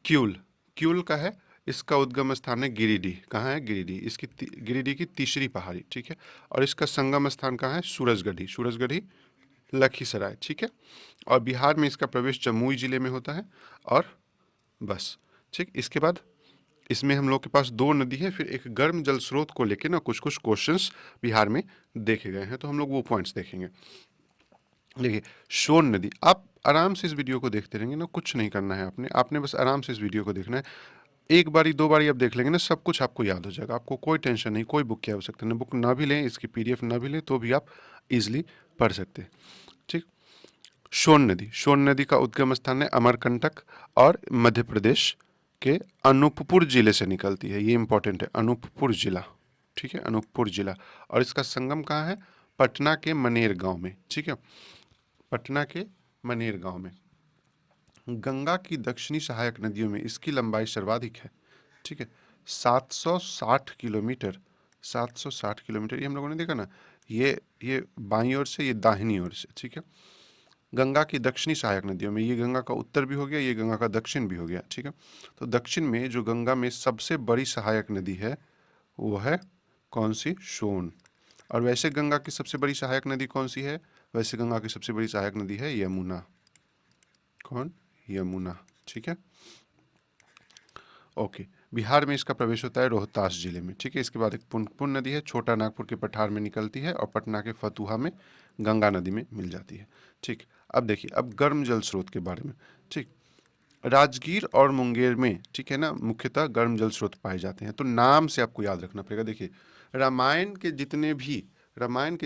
क्यूल, क्यूल का है, इसका उद्गम स्थान है गिरिडीह। कहाँ है? गिरिडीह। इसकी गिरिडीह की तीसरी पहाड़ी, ठीक है। और इसका संगम स्थान कहाँ है? सूरजगढ़ी, सूरजगढ़ी लखीसराय, ठीक है। और बिहार में इसका प्रवेश जमुई जिले में होता है, और बस, ठीक। इसके बाद इसमें हम लोग के पास दो नदी है, फिर एक गर्म जल स्रोत को लेके ना कुछ कुछ क्वेश्चंस बिहार में देखे गए हैं, तो हम लोग वो पॉइंट्स देखेंगे। देखिए, सोन नदी, आप आराम से इस वीडियो को देखते रहेंगे ना, कुछ नहीं करना है आपने बस आराम से इस वीडियो को देखना है। एक बारी दो बारी आप देख लेंगे ना, सब कुछ आपको याद हो जाएगा। आपको कोई टेंशन नहीं, कोई बुक की आवश्यकता नहीं। बुक ना भी लें, इसकी पीडीएफ ना भी लें, तो भी आप इजिली पढ़ सकते हैं, ठीक। सोन नदी, सोन नदी का उद्गम स्थान है अमरकंटक, और मध्य प्रदेश के अनूपपुर जिले से निकलती है। ये इंपॉर्टेंट है, अनूपपुर जिला, ठीक है, अनूपपुर जिला। और इसका संगम कहाँ है? पटना के मनेर गांव में, ठीक है, पटना के मनेर गांव में। गंगा की दक्षिणी सहायक नदियों में इसकी लंबाई सर्वाधिक है, ठीक है, 760 किलोमीटर। 760 किलोमीटर, ये हम लोगों ने देखा ना, ये बाईं ओर से, ये दाहिनी ओर से, ठीक है। गंगा की दक्षिणी सहायक नदियों में, ये गंगा का उत्तर भी हो गया, ये गंगा का दक्षिण भी हो गया, ठीक है। तो दक्षिण में जो गंगा में सबसे बड़ी सहायक नदी है वो है कौन सी? सोन। और वैसे गंगा की सबसे बड़ी सहायक नदी कौन सी है? वैसे गंगा की सबसे बड़ी सहायक नदी है यमुना। कौन? यमुना, ठीक है। ओके, बिहार में इसका प्रवेश होता है रोहतास जिले में, ठीक है। इसके बाद एक पुनपुन नदी है, छोटा नागपुर के पठार में निकलती है, और पटना के फतुहा में गंगा नदी में मिल जाती है, ठीक। अब देखिए, अब गर्म जल स्रोत के बारे में, ठीक। राजगीर और मुंगेर में, ठीक है ना, मुख्यतः गर्म जल स्रोत पाए जाते हैं। तो नाम से आपको याद रखना पड़ेगा। देखिए, रामायण के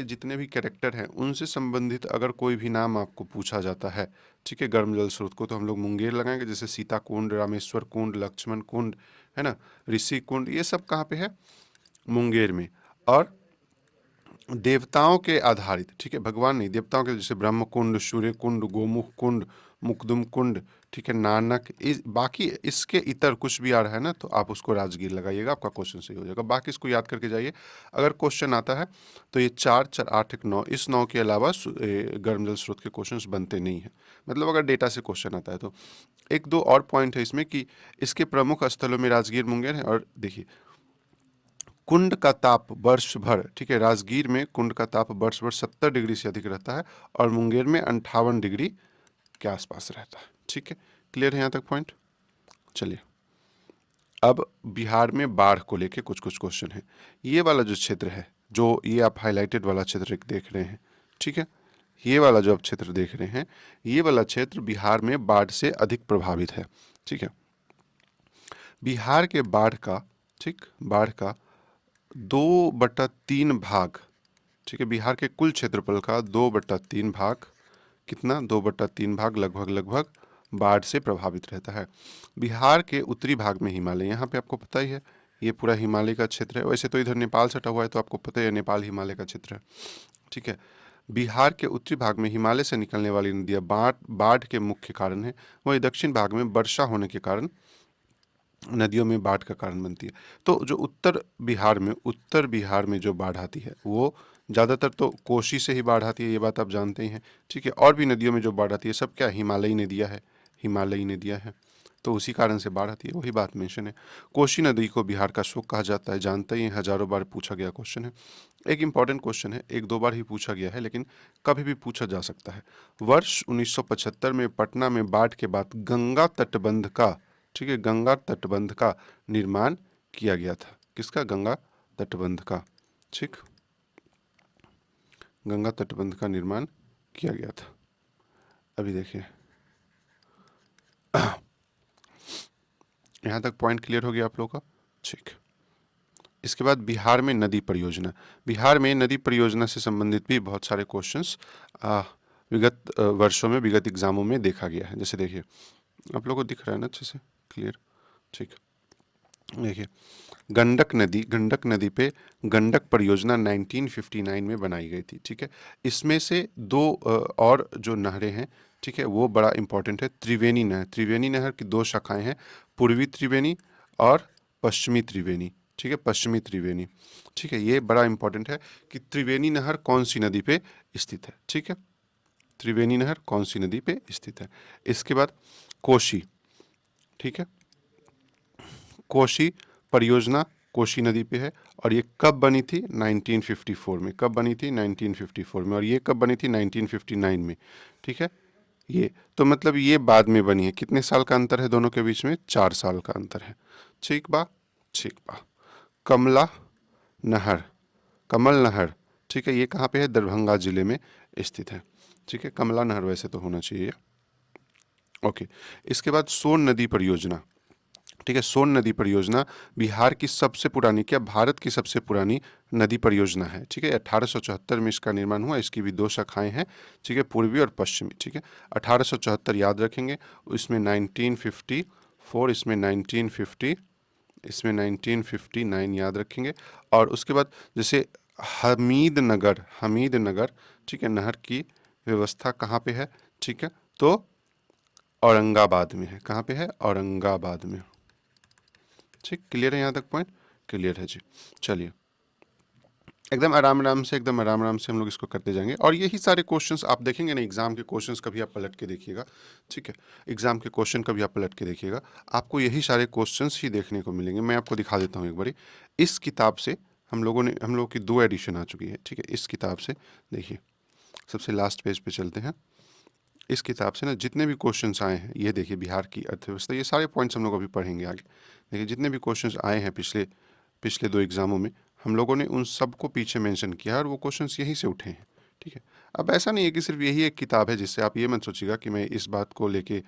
जितने भी कैरेक्टर हैं उनसे संबंधित अगर कोई भी नाम आपको पूछा जाता है, ठीक है, गर्म जल स्रोत को, तो हम लोग मुंगेर लगाएंगे। जैसे सीता कुंड, रामेश्वर कुंड, लक्ष्मण कुंड, है ना, ऋषि कुंड, ये सब कहाँ पे है? मुंगेर में। और देवताओं के आधारित, ठीक है, भगवान नहीं, देवताओं के, जैसे ब्रह्म कुंड, सूर्य कुंड, गोमुख कुंड, मुकदुम कुंड, ठीक है, नानक, बाकी इसके इतर कुछ भी आ रहा है ना, तो आप उसको राजगीर लगाइएगा, आपका क्वेश्चन सही हो जाएगा। बाकी इसको याद करके जाइए। अगर क्वेश्चन आता है तो ये 4 4 8 1 9, इस 9 के अलावा गर्म जल स्रोत के क्वेश्चन बनते नहीं हैं। मतलब अगर डेटा से क्वेश्चन आता है तो। एक दो और पॉइंट है इसमें कि इसके प्रमुख स्थलों में राजगीर, मुंगेर है। और देखिए, कुंड का ताप वर्ष भर, ठीक है, राजगीर में कुंड का ताप वर्ष भर 70 डिग्री से अधिक रहता है, और मुंगेर में 58 डिग्री के आसपास रहता है, ठीक है। क्लियर है यहाँ तक पॉइंट? चलिए अब बिहार में बाढ़ को लेके कुछ कुछ क्वेश्चन है। ये वाला जो क्षेत्र है, जो ये आप हाईलाइटेड वाला क्षेत्र देख रहे हैं, ठीक है, ये वाला जो आप क्षेत्र देख रहे हैं, ये वाला क्षेत्र बिहार में बाढ़ से अधिक प्रभावित है। ठीक है, बिहार के बाढ़ का, ठीक, बाढ़ का 2/3 भाग, ठीक है, बिहार के कुल क्षेत्रफल का 2/3 भाग, कितना, 2/3 भाग लगभग बाढ़ से प्रभावित रहता है। बिहार के उत्तरी भाग में हिमालय, यहाँ पे आपको पता ही है ये पूरा हिमालय का क्षेत्र है। वैसे तो इधर नेपाल सटा हुआ है तो आपको पता ही है नेपाल हिमालय का क्षेत्र है। ठीक है, बिहार के उत्तरी भाग में हिमालय से निकलने वाली नदियाँ बाढ़ के मुख्य कारण है। वहीं दक्षिण भाग में वर्षा होने के कारण नदियों में बाढ़ का कारण बनती है। तो जो उत्तर बिहार में जो बाढ़ आती है वो ज़्यादातर तो कोसी से ही बाढ़ आती है, ये बात आप जानते ही हैं। ठीक है, और भी नदियों में जो बाढ़ आती है सब क्या हिमालयी नदियाँ है, हिमालयी नदियाँ हैं, तो उसी कारण से बाढ़ आती है, वही बात मेंशन है। कोसी नदी को बिहार का शोक कहा जाता है, जानते ही हैं, हजारों बार पूछा गया क्वेश्चन है। एक इंपॉर्टेंट क्वेश्चन है, एक दो बार ही पूछा गया है लेकिन कभी भी पूछा जा सकता है। वर्ष 1975 में पटना में बाढ़ के बाद गंगा तटबंध का, ठीक है, गंगा तटबंध का निर्माण किया गया था। किसका? गंगा तटबंध का। ठीक, गंगा तटबंध का निर्माण किया गया था। अभी देखिए यहाँ तक पॉइंट क्लियर हो गया आप लोगों का? ठीक, इसके बाद बिहार में नदी परियोजना। बिहार में नदी परियोजना से संबंधित भी बहुत सारे क्वेश्चंस विगत वर्षों में, विगत एग्जामों में देखा गया है। जैसे देखिए, आप लोगों को दिख रहा है ना अच्छे से, क्लियर? ठीक, देखिए, गंडक नदी पे गंडक परियोजना 1959 में बनाई गई थी। ठीक है, इसमें से दो और जो नहरें हैं, ठीक है, वो बड़ा इंपॉर्टेंट है। त्रिवेणी नहर, त्रिवेणी नहर की दो शाखाएं हैं, पूर्वी त्रिवेणी और पश्चिमी त्रिवेणी। ठीक है, पश्चिमी त्रिवेणी। ठीक है, ये बड़ा इंपॉर्टेंट है कि त्रिवेणी नहर कौन सी नदी पे स्थित है। ठीक है, त्रिवेणी नहर कौन सी नदी पे स्थित है। इसके बाद कोशी, ठीक है, कोशी परियोजना कोशी नदी पे है और ये कब बनी थी? 1954 में। कब बनी थी? 1954 में। और ये कब बनी थी? 1959 में। ठीक है, ये तो मतलब ये बाद में बनी है। कितने साल का अंतर है दोनों के बीच में? 4 साल का अंतर है। ठीक बा, ठीक बा। कमला नहर, कमल नहर, ठीक है, ये कहाँ पे है? दरभंगा जिले में स्थित है। ठीक है, कमला नहर वैसे तो होना चाहिए। ओके, इसके बाद सोन नदी परियोजना। ठीक है, सोन नदी परियोजना बिहार की सबसे पुरानी, क्या भारत की सबसे पुरानी नदी परियोजना है। ठीक है, 1874 में इसका निर्माण हुआ। इसकी भी दो शाखाएं हैं, ठीक है, पूर्वी और पश्चिमी। ठीक है, 1874 याद रखेंगे, इसमें 1954, इसमें 1950, इसमें 1959 याद रखेंगे। और उसके बाद जैसे हमीद नगर, ठीक है, नहर की व्यवस्था कहाँ पे है? ठीक है, तो औरंगाबाद में है। कहाँ पे है? औरंगाबाद में। ठीक, क्लियर है? यहाँ तक पॉइंट क्लियर है जी। चलिए, एकदम आराम आराम से हम लोग इसको करते जाएंगे। और यही सारे क्वेश्चंस आप देखेंगे ना, एग्जाम के क्वेश्चंस कभी आप पलट के देखिएगा। ठीक है, एग्जाम के क्वेश्चन कभी आप पलट के देखिएगा, आपको यही सारे क्वेश्चंस ही देखने को मिलेंगे। मैं आपको दिखा देता हूँ एक बारी। इस किताब से हम लोगों की 2 एडिशन आ चुकी है। ठीक है, इस किताब से देखिए, सबसे लास्ट पेज पे चलते हैं। इस किताब से ना जितने भी क्वेश्चंस आए हैं, ये देखिए, बिहार की अर्थव्यवस्था, ये सारे पॉइंट्स हम लोग अभी पढ़ेंगे आगे। देखिए, जितने भी क्वेश्चंस आए हैं पिछले 2 एग्जामों में, हम लोगों ने उन सबको पीछे मेंशन किया है और वो क्वेश्चंस यहीं से उठे हैं। ठीक है, अब ऐसा नहीं है कि सिर्फ यही एक किताब है, जिससे आप ये मत सोचिएगा कि मैं इस बात को लेके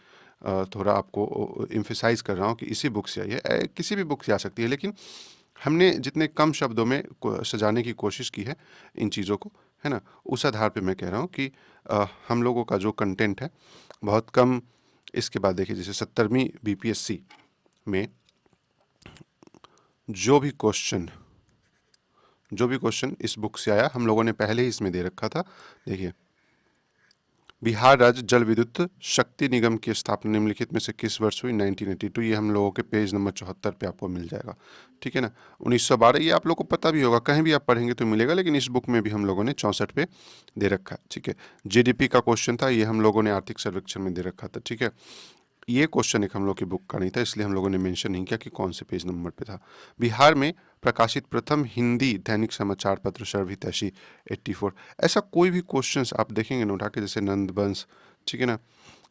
थोड़ा आपको एम्फेसाइज कर रहा हूँ कि इसी बुक से आई है। किसी भी बुक से आ सकती है, लेकिन हमने जितने कम शब्दों में सजाने की कोशिश की है इन चीज़ों को, है ना, उस आधार पे मैं कह रहा हूँ कि हम लोगों का जो कंटेंट है बहुत कम। इसके बाद देखिए, जैसे 70वीं बीपीएससी में जो भी क्वेश्चन इस बुक से आया, हम लोगों ने पहले ही इसमें दे रखा था। देखिए, बिहार राज्य जल विद्युत शक्ति निगम की स्थापना निम्नलिखित में से किस वर्ष हुई? 1982। ये हम लोगों के पेज नंबर 74 पे आपको मिल जाएगा। ठीक है ना, 1912, ये आप लोग को पता भी होगा, कहीं भी आप पढ़ेंगे तो मिलेगा, लेकिन इस बुक में भी हम लोगों ने 64 पे दे रखा है। ठीक है, जीडीपी का क्वेश्चन था, ये हम लोगों ने आर्थिक सर्वेक्षण में दे रखा था। ठीक है, ये क्वेश्चन एक हम लोग की बुक का नहीं था, इसलिए हम लोगों ने मेंशन नहीं किया कि कौन से पेज नंबर पे था। बिहार में प्रकाशित प्रथम हिंदी दैनिक समाचार पत्र सर्वहितैषी 84। ऐसा कोई भी क्वेश्चंस आप देखेंगे ना उठा के, जैसे नंदवंश, ठीक है ना,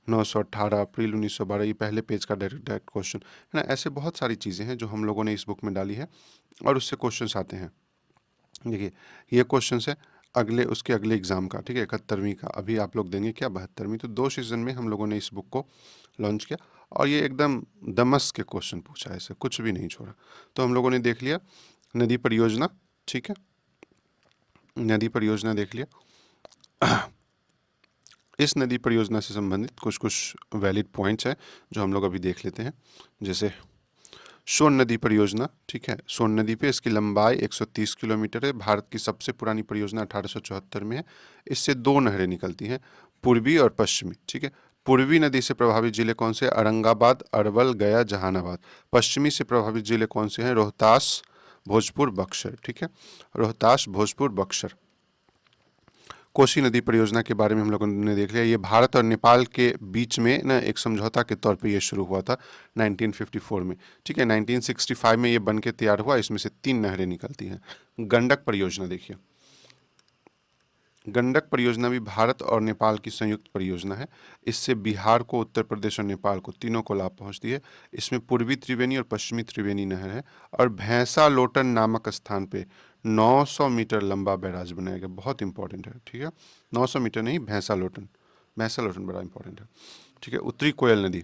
918 अप्रैल 1912, ये पहले पेज का डायरेक्ट क्वेश्चन है ना। ऐसे बहुत सारी चीज़ें हैं जो हम लोगों ने इस बुक में डाली है और उससे क्वेश्चंस आते हैं। देखिए ये क्वेश्चन है अगले उसके अगले एग्जाम का, ठीक है, 71वीं का। अभी आप लोग देंगे क्या 72वीं। तो 2 सीजन में हम लोगों ने इस बुक को लॉन्च किया और ये एकदम दमस के क्वेश्चन पूछा है, ऐसे कुछ भी नहीं छोड़ा। तो हम लोगों ने देख लिया नदी परियोजना, ठीक है, नदी परियोजना देख लिया। इस नदी परियोजना से संबंधित कुछ कुछ वैलिड पॉइंट्स हैं जो हम लोग अभी देख लेते हैं। जैसे सोन नदी परियोजना, ठीक है, सोन नदी पे इसकी लंबाई 130 किलोमीटर है। भारत की सबसे पुरानी परियोजना 1874 में है। इससे 2 नहरें निकलती हैं, पूर्वी और पश्चिमी, ठीक है। पूर्वी नदी से प्रभावित जिले कौन से? औरंगाबाद, अरवल, गया, जहानाबाद। पश्चिमी से प्रभावित जिले कौन से हैं? रोहतास, भोजपुर, बक्सर, ठीक है, रोहतास, भोजपुर, बक्सर। कोसी नदी परियोजना के बारे में हम लोगों ने देख लिया। ये भारत और नेपाल के बीच में ना एक समझौता के तौर पे ये शुरू हुआ था 1954 में, ठीक है। 1965 में ये बन के तैयार हुआ। इसमें से 3 नहरें निकलती हैं। गंडक परियोजना देखिए, गंडक परियोजना भी भारत और नेपाल की संयुक्त परियोजना है। इससे बिहार को, उत्तर प्रदेश और नेपाल को, तीनों को लाभ पहुंचती है। इसमें पूर्वी त्रिवेणी और पश्चिमी त्रिवेणी नहर है और भैंसा लोटन नामक स्थान पे 900 मीटर लंबा बैराज बनाया गया। बहुत इंपॉर्टेंट है, ठीक है, 900 मीटर नहीं, भैंसा लोटन, भैंसा लोटन बड़ा इंपॉर्टेंट है, ठीक है। उत्तरी कोयल नदी,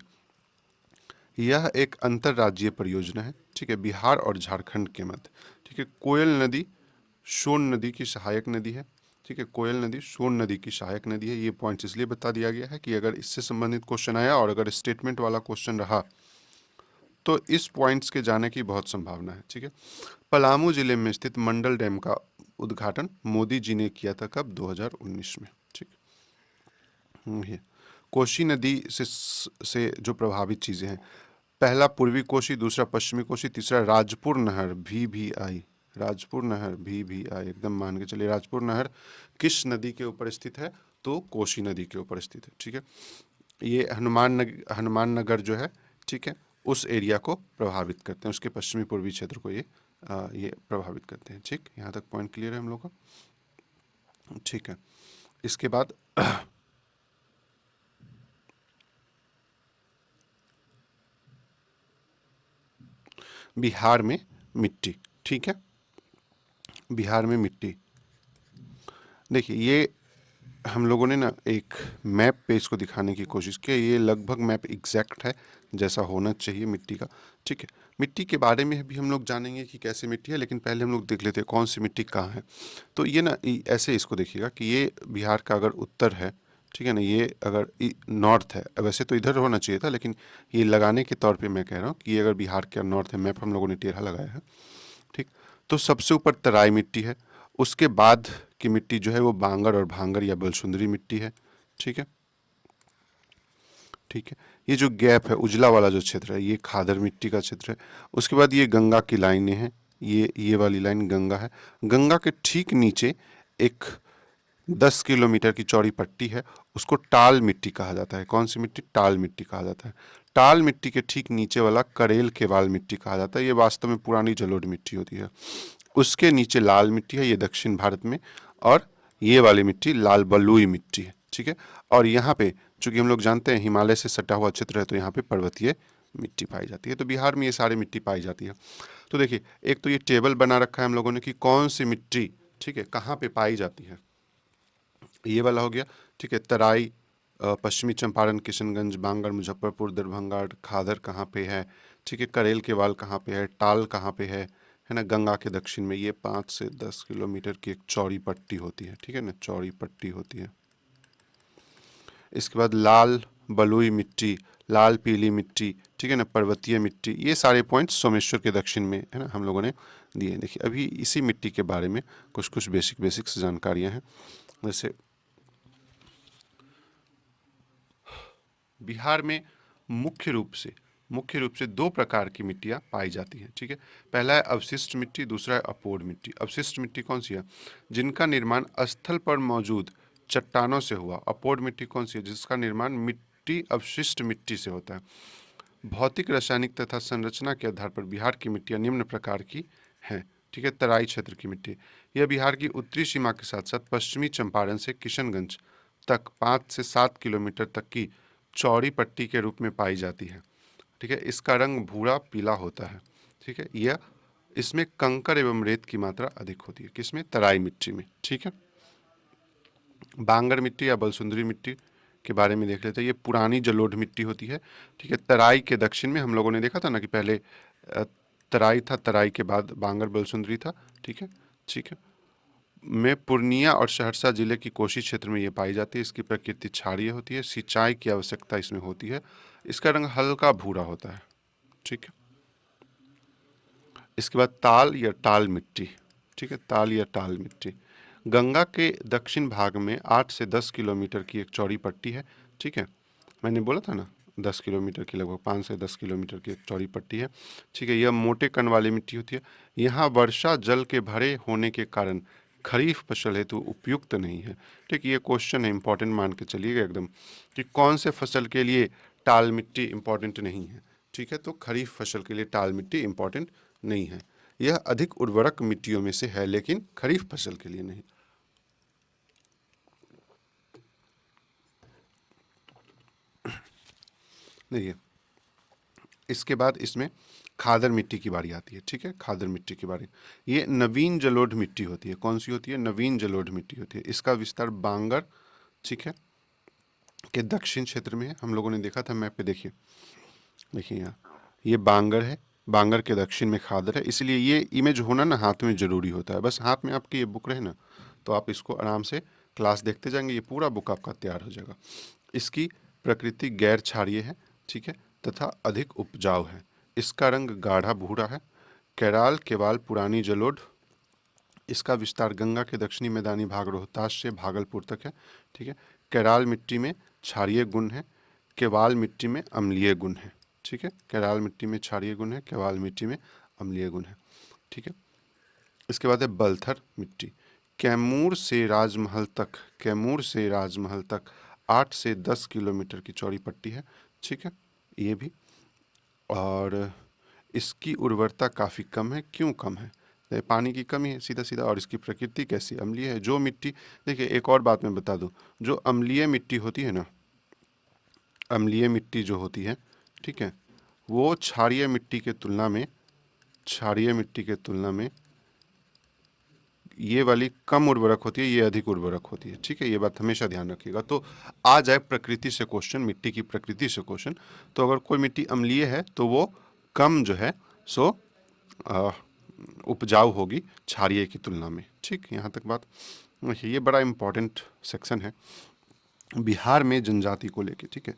यह एक अंतर्राज्यीय परियोजना है, ठीक है, बिहार और झारखंड के मध्य, ठीक है। कोयल नदी सोन नदी की सहायक नदी है, ठीक है, कोयल नदी सोन नदी की सहायक नदी है। ये पॉइंट्स इसलिए बता दिया गया है कि अगर इससे संबंधित क्वेश्चन आया और अगर स्टेटमेंट वाला क्वेश्चन रहा तो इस पॉइंट्स के जाने की बहुत संभावना है, ठीक है। पलामू जिले में स्थित मंडल डैम का उद्घाटन मोदी जी ने किया था, कब? 2019 में, ठीक। ये कोसी नदी से जो प्रभावित चीजें हैं, पहला पूर्वी कोसी, दूसरा पश्चिमी कोसी, तीसरा राजपुर नहर VVI, राजपुर नहर VVI, एकदम मान के चलिए। राजपुर नहर किस नदी के ऊपर स्थित है? तो कोसी नदी के ऊपर स्थित है, ठीक है। ये हनुमान नगर जो है, ठीक है, उस एरिया को प्रभावित करते हैं, उसके पश्चिमी पूर्वी क्षेत्र को ये प्रभावित करते हैं, ठीक। यहाँ तक पॉइंट क्लियर है हम लोग का, ठीक है। इसके बाद बिहार में मिट्टी, ठीक है, बिहार में मिट्टी। देखिए ये हम लोगों ने ना एक मैप पे इसको दिखाने की कोशिश की। ये लगभग मैप एग्जैक्ट है जैसा होना चाहिए मिट्टी का, ठीक है। मिट्टी के बारे में भी हम लोग जानेंगे कि कैसे मिट्टी है, लेकिन पहले हम लोग देख लेते हैं कौन सी मिट्टी कहाँ है। तो ये ना ऐसे इसको देखिएगा कि ये बिहार का अगर उत्तर है, ठीक है ना, ये अगर नॉर्थ है, वैसे तो इधर होना चाहिए था, लेकिन ये लगाने के तौर पे मैं कह रहा हूँ कि ये अगर बिहार का नॉर्थ है, मैप हम लोगों ने टेढ़ा लगाया है, ठीक। तो सबसे ऊपर तराई मिट्टी है, उसके बाद की मिट्टी जो है वो बांगर और भांगर या बलसुंदरी मिट्टी है, ठीक है, ठीक है। ये जो गैप है, उजला वाला जो क्षेत्र है, ये खादर मिट्टी का क्षेत्र है। उसके बाद ये गंगा की लाइनें हैं, ये वाली लाइन गंगा है। गंगा के ठीक नीचे एक 10 किलोमीटर की चौड़ी पट्टी है, उसको टाल मिट्टी कहा जाता है। कौन सी मिट्टी? टाल मिट्टी कहा जाता है। टाल मिट्टी के ठीक नीचे वाला करेल केवाल मिट्टी कहा जाता है। ये वास्तव में पुरानी जलोढ़ मिट्टी होती है। उसके नीचे लाल मिट्टी है, ये दक्षिण भारत में, और ये वाली मिट्टी लाल बलुई मिट्टी है, ठीक है। और यहाँ पे चूंकि हम लोग जानते हैं हिमालय से सटा हुआ क्षेत्र है, तो यहाँ पे पर्वतीय मिट्टी पाई जाती है। तो बिहार में ये सारी मिट्टी पाई जाती है। तो देखिए एक तो ये टेबल बना रखा है हम लोगों ने कि कौन सी मिट्टी, ठीक है, कहाँ पे पाई जाती है। ये वाला हो गया, ठीक है। तराई, पश्चिमी चंपारण, किशनगंज, बांगड़, मुजफ्फरपुर, दरभंगा, खादर कहाँ पे है, ठीक है। करेल केवाल कहाँ पे है, टाल कहाँ पे है ना, गंगा के दक्षिण में। ये 5 से 10 किलोमीटर की एक चौड़ी पट्टी होती है, ठीक है ना, चौड़ी पट्टी होती है। इसके बाद लाल बलुई मिट्टी, लाल पीली मिट्टी, ठीक है ना, पर्वतीय मिट्टी, ये सारे पॉइंट्स सोमेश्वर के दक्षिण में है ना हम लोगों ने दिए। देखिए अभी इसी मिट्टी के बारे में कुछ कुछ बेसिक्स जानकारियाँ हैं। जैसे बिहार में मुख्य रूप से 2 प्रकार की मिट्टियाँ पाई जाती हैं, ठीक है। पहला है अवशिष्ट मिट्टी, दूसरा है अपोड़ मिट्टी। अवशिष्ट मिट्टी कौन सी है? जिनका निर्माण स्थल पर मौजूद चट्टानों से हुआ। अपोड़ मिट्टी कौन सी है? जिसका निर्माण मिट्टी अवशिष्ट मिट्टी से होता है। भौतिक, रासायनिक तथा संरचना के आधार पर बिहार की मिट्टियाँ निम्न प्रकार की हैं, ठीक है। तराई क्षेत्र की मिट्टी, यह बिहार की उत्तरी सीमा के साथ साथ पश्चिमी चंपारण से किशनगंज तक 5 से 7 किलोमीटर तक की चौड़ी पट्टी के रूप में पाई जाती है। ठीक है, इसका रंग भूरा पीला होता है। ठीक है, यह इसमें कंकर एवं रेत की मात्रा अधिक होती है। किसमें? तराई मिट्टी में। ठीक है, बांगर मिट्टी या बलसुंदरी मिट्टी के बारे में देख लेते हैं। ये पुरानी जलोढ़ मिट्टी होती है। ठीक है, तराई के दक्षिण में हम लोगों ने देखा था ना कि पहले तराई था, तराई के बाद बांगर बलसुंदरी था। ठीक है, ठीक है, में पूर्णिया और सहरसा जिले की कोसी क्षेत्र में ये पाई जाती है। इसकी प्रकृति क्षारीय होती है, सिंचाई की आवश्यकता इसमें होती है। इसका रंग हल्का भूरा होता है। ठीक है, इसके बाद ताल या टाल मिट्टी। ठीक है, ताल या टाल मिट्टी गंगा के दक्षिण भाग में 8 से 10 किलोमीटर की एक चौड़ी पट्टी है। ठीक है, मैंने बोला था ना 10 किलोमीटर की, लगभग 5 से 10 किलोमीटर की एक चौड़ी पट्टी है। ठीक है, यह मोटे कण वाली मिट्टी होती है। यहाँ वर्षा जल के भरे होने के कारण खरीफ फसल हेतु उपयुक्त नहीं है। ठीक, ये क्वेश्चन है, इंपॉर्टेंट मान के चलिएगा एकदम, कि कौन से फसल के लिए टाल मिट्टी इंपॉर्टेंट नहीं है। ठीक है, तो खरीफ फसल के लिए टाल मिट्टी इंपॉर्टेंट नहीं है। यह अधिक उर्वरक मिट्टियों में से है, लेकिन खरीफ फसल के लिए नहीं। देखिए, इसके बाद इसमें खादर मिट्टी की बारी आती है। ठीक है, खादर मिट्टी की बारी, ये नवीन जलोढ़ मिट्टी होती है। कौन सी होती है? नवीन जलोढ़ मिट्टी होती है। इसका विस्तार बांगर, ठीक है, के दक्षिण क्षेत्र में है। हम लोगों ने देखा था मैप पे, देखिए देखिए यहाँ ये बांगर है, बांगर के दक्षिण में खादर है। इसलिए ये इमेज होना ना हाथ में जरूरी होता है। बस हाथ में आपकी ये बुक रहे ना, तो आप इसको आराम से क्लास देखते जाएंगे, ये पूरा बुक आपका तैयार हो जाएगा। इसकी प्रकृति गैर क्षारीय है। ठीक है, तथा अधिक उपजाऊ है। इसका रंग गाढ़ा भूरा है। केराल केवाल पुरानी जलोढ़, इसका विस्तार गंगा के दक्षिणी मैदानी भाग रोहतास से भागलपुर तक है। ठीक है, केराल मिट्टी में क्षारीय गुण है, केवाल मिट्टी में अम्लीय गुण है। ठीक है, केराल मिट्टी में क्षारीय गुण है, केवाल मिट्टी में अम्लीय गुण है। ठीक है, इसके बाद है बलथर मिट्टी। कैमूर से राजमहल तक, कैमूर से राजमहल तक 8 से 10 किलोमीटर की चौड़ी पट्टी है। ठीक है, ये भी, और इसकी उर्वरता काफ़ी कम है। क्यों कम है? पानी की कमी है, सीधा सीधा। और इसकी प्रकृति कैसी? अम्लीय है। जो मिट्टी, देखिए एक और बात मैं बता दूं, जो अम्लीय मिट्टी होती है ना, अम्लीय मिट्टी जो होती है, ठीक है, वो क्षारीय मिट्टी के तुलना में, क्षारीय मिट्टी के तुलना में ये वाली कम उर्वरक होती है, ये अधिक उर्वरक होती है। ठीक है, ये बात हमेशा ध्यान रखिएगा। तो आ जाए प्रकृति से क्वेश्चन, मिट्टी की प्रकृति से क्वेश्चन, तो अगर कोई मिट्टी अम्लीय है तो वो कम जो है सो उपजाऊ होगी क्षारीय की तुलना में। ठीक, यहाँ तक बात। ये बड़ा इम्पोर्टेंट सेक्शन है बिहार में जनजाति को लेके। ठीक है,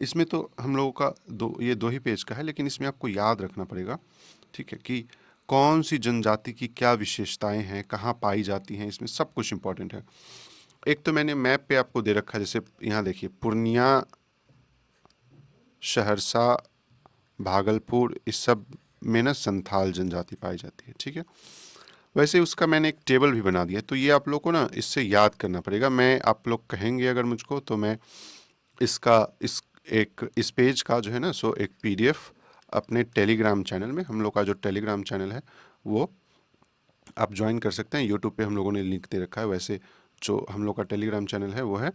इसमें तो हम लोगों का ये दो ही पेज का है, लेकिन इसमें आपको याद रखना पड़ेगा, ठीक है, कि कौन सी जनजाति की क्या विशेषताएं हैं, कहाँ पाई जाती हैं, इसमें सब कुछ इंपॉर्टेंट है। एक तो मैंने मैप पे आपको दे रखा है, जैसे यहाँ देखिए पूर्णिया, सहरसा, भागलपुर, इस सब में ना संथाल जनजाति पाई जाती है। ठीक है, वैसे उसका मैंने एक टेबल भी बना दिया, तो ये आप लोग को ना इससे याद करना पड़ेगा। मैं, आप लोग कहेंगे अगर मुझको, तो मैं इसका इस पेज का जो है ना सो एक पीडीएफ अपने टेलीग्राम चैनल में, हम लोग का जो टेलीग्राम चैनल है वो आप ज्वाइन कर सकते हैं। यूट्यूब पे हम लोगों ने लिंक दे रखा है। वैसे जो हम लोग का टेलीग्राम चैनल है वो है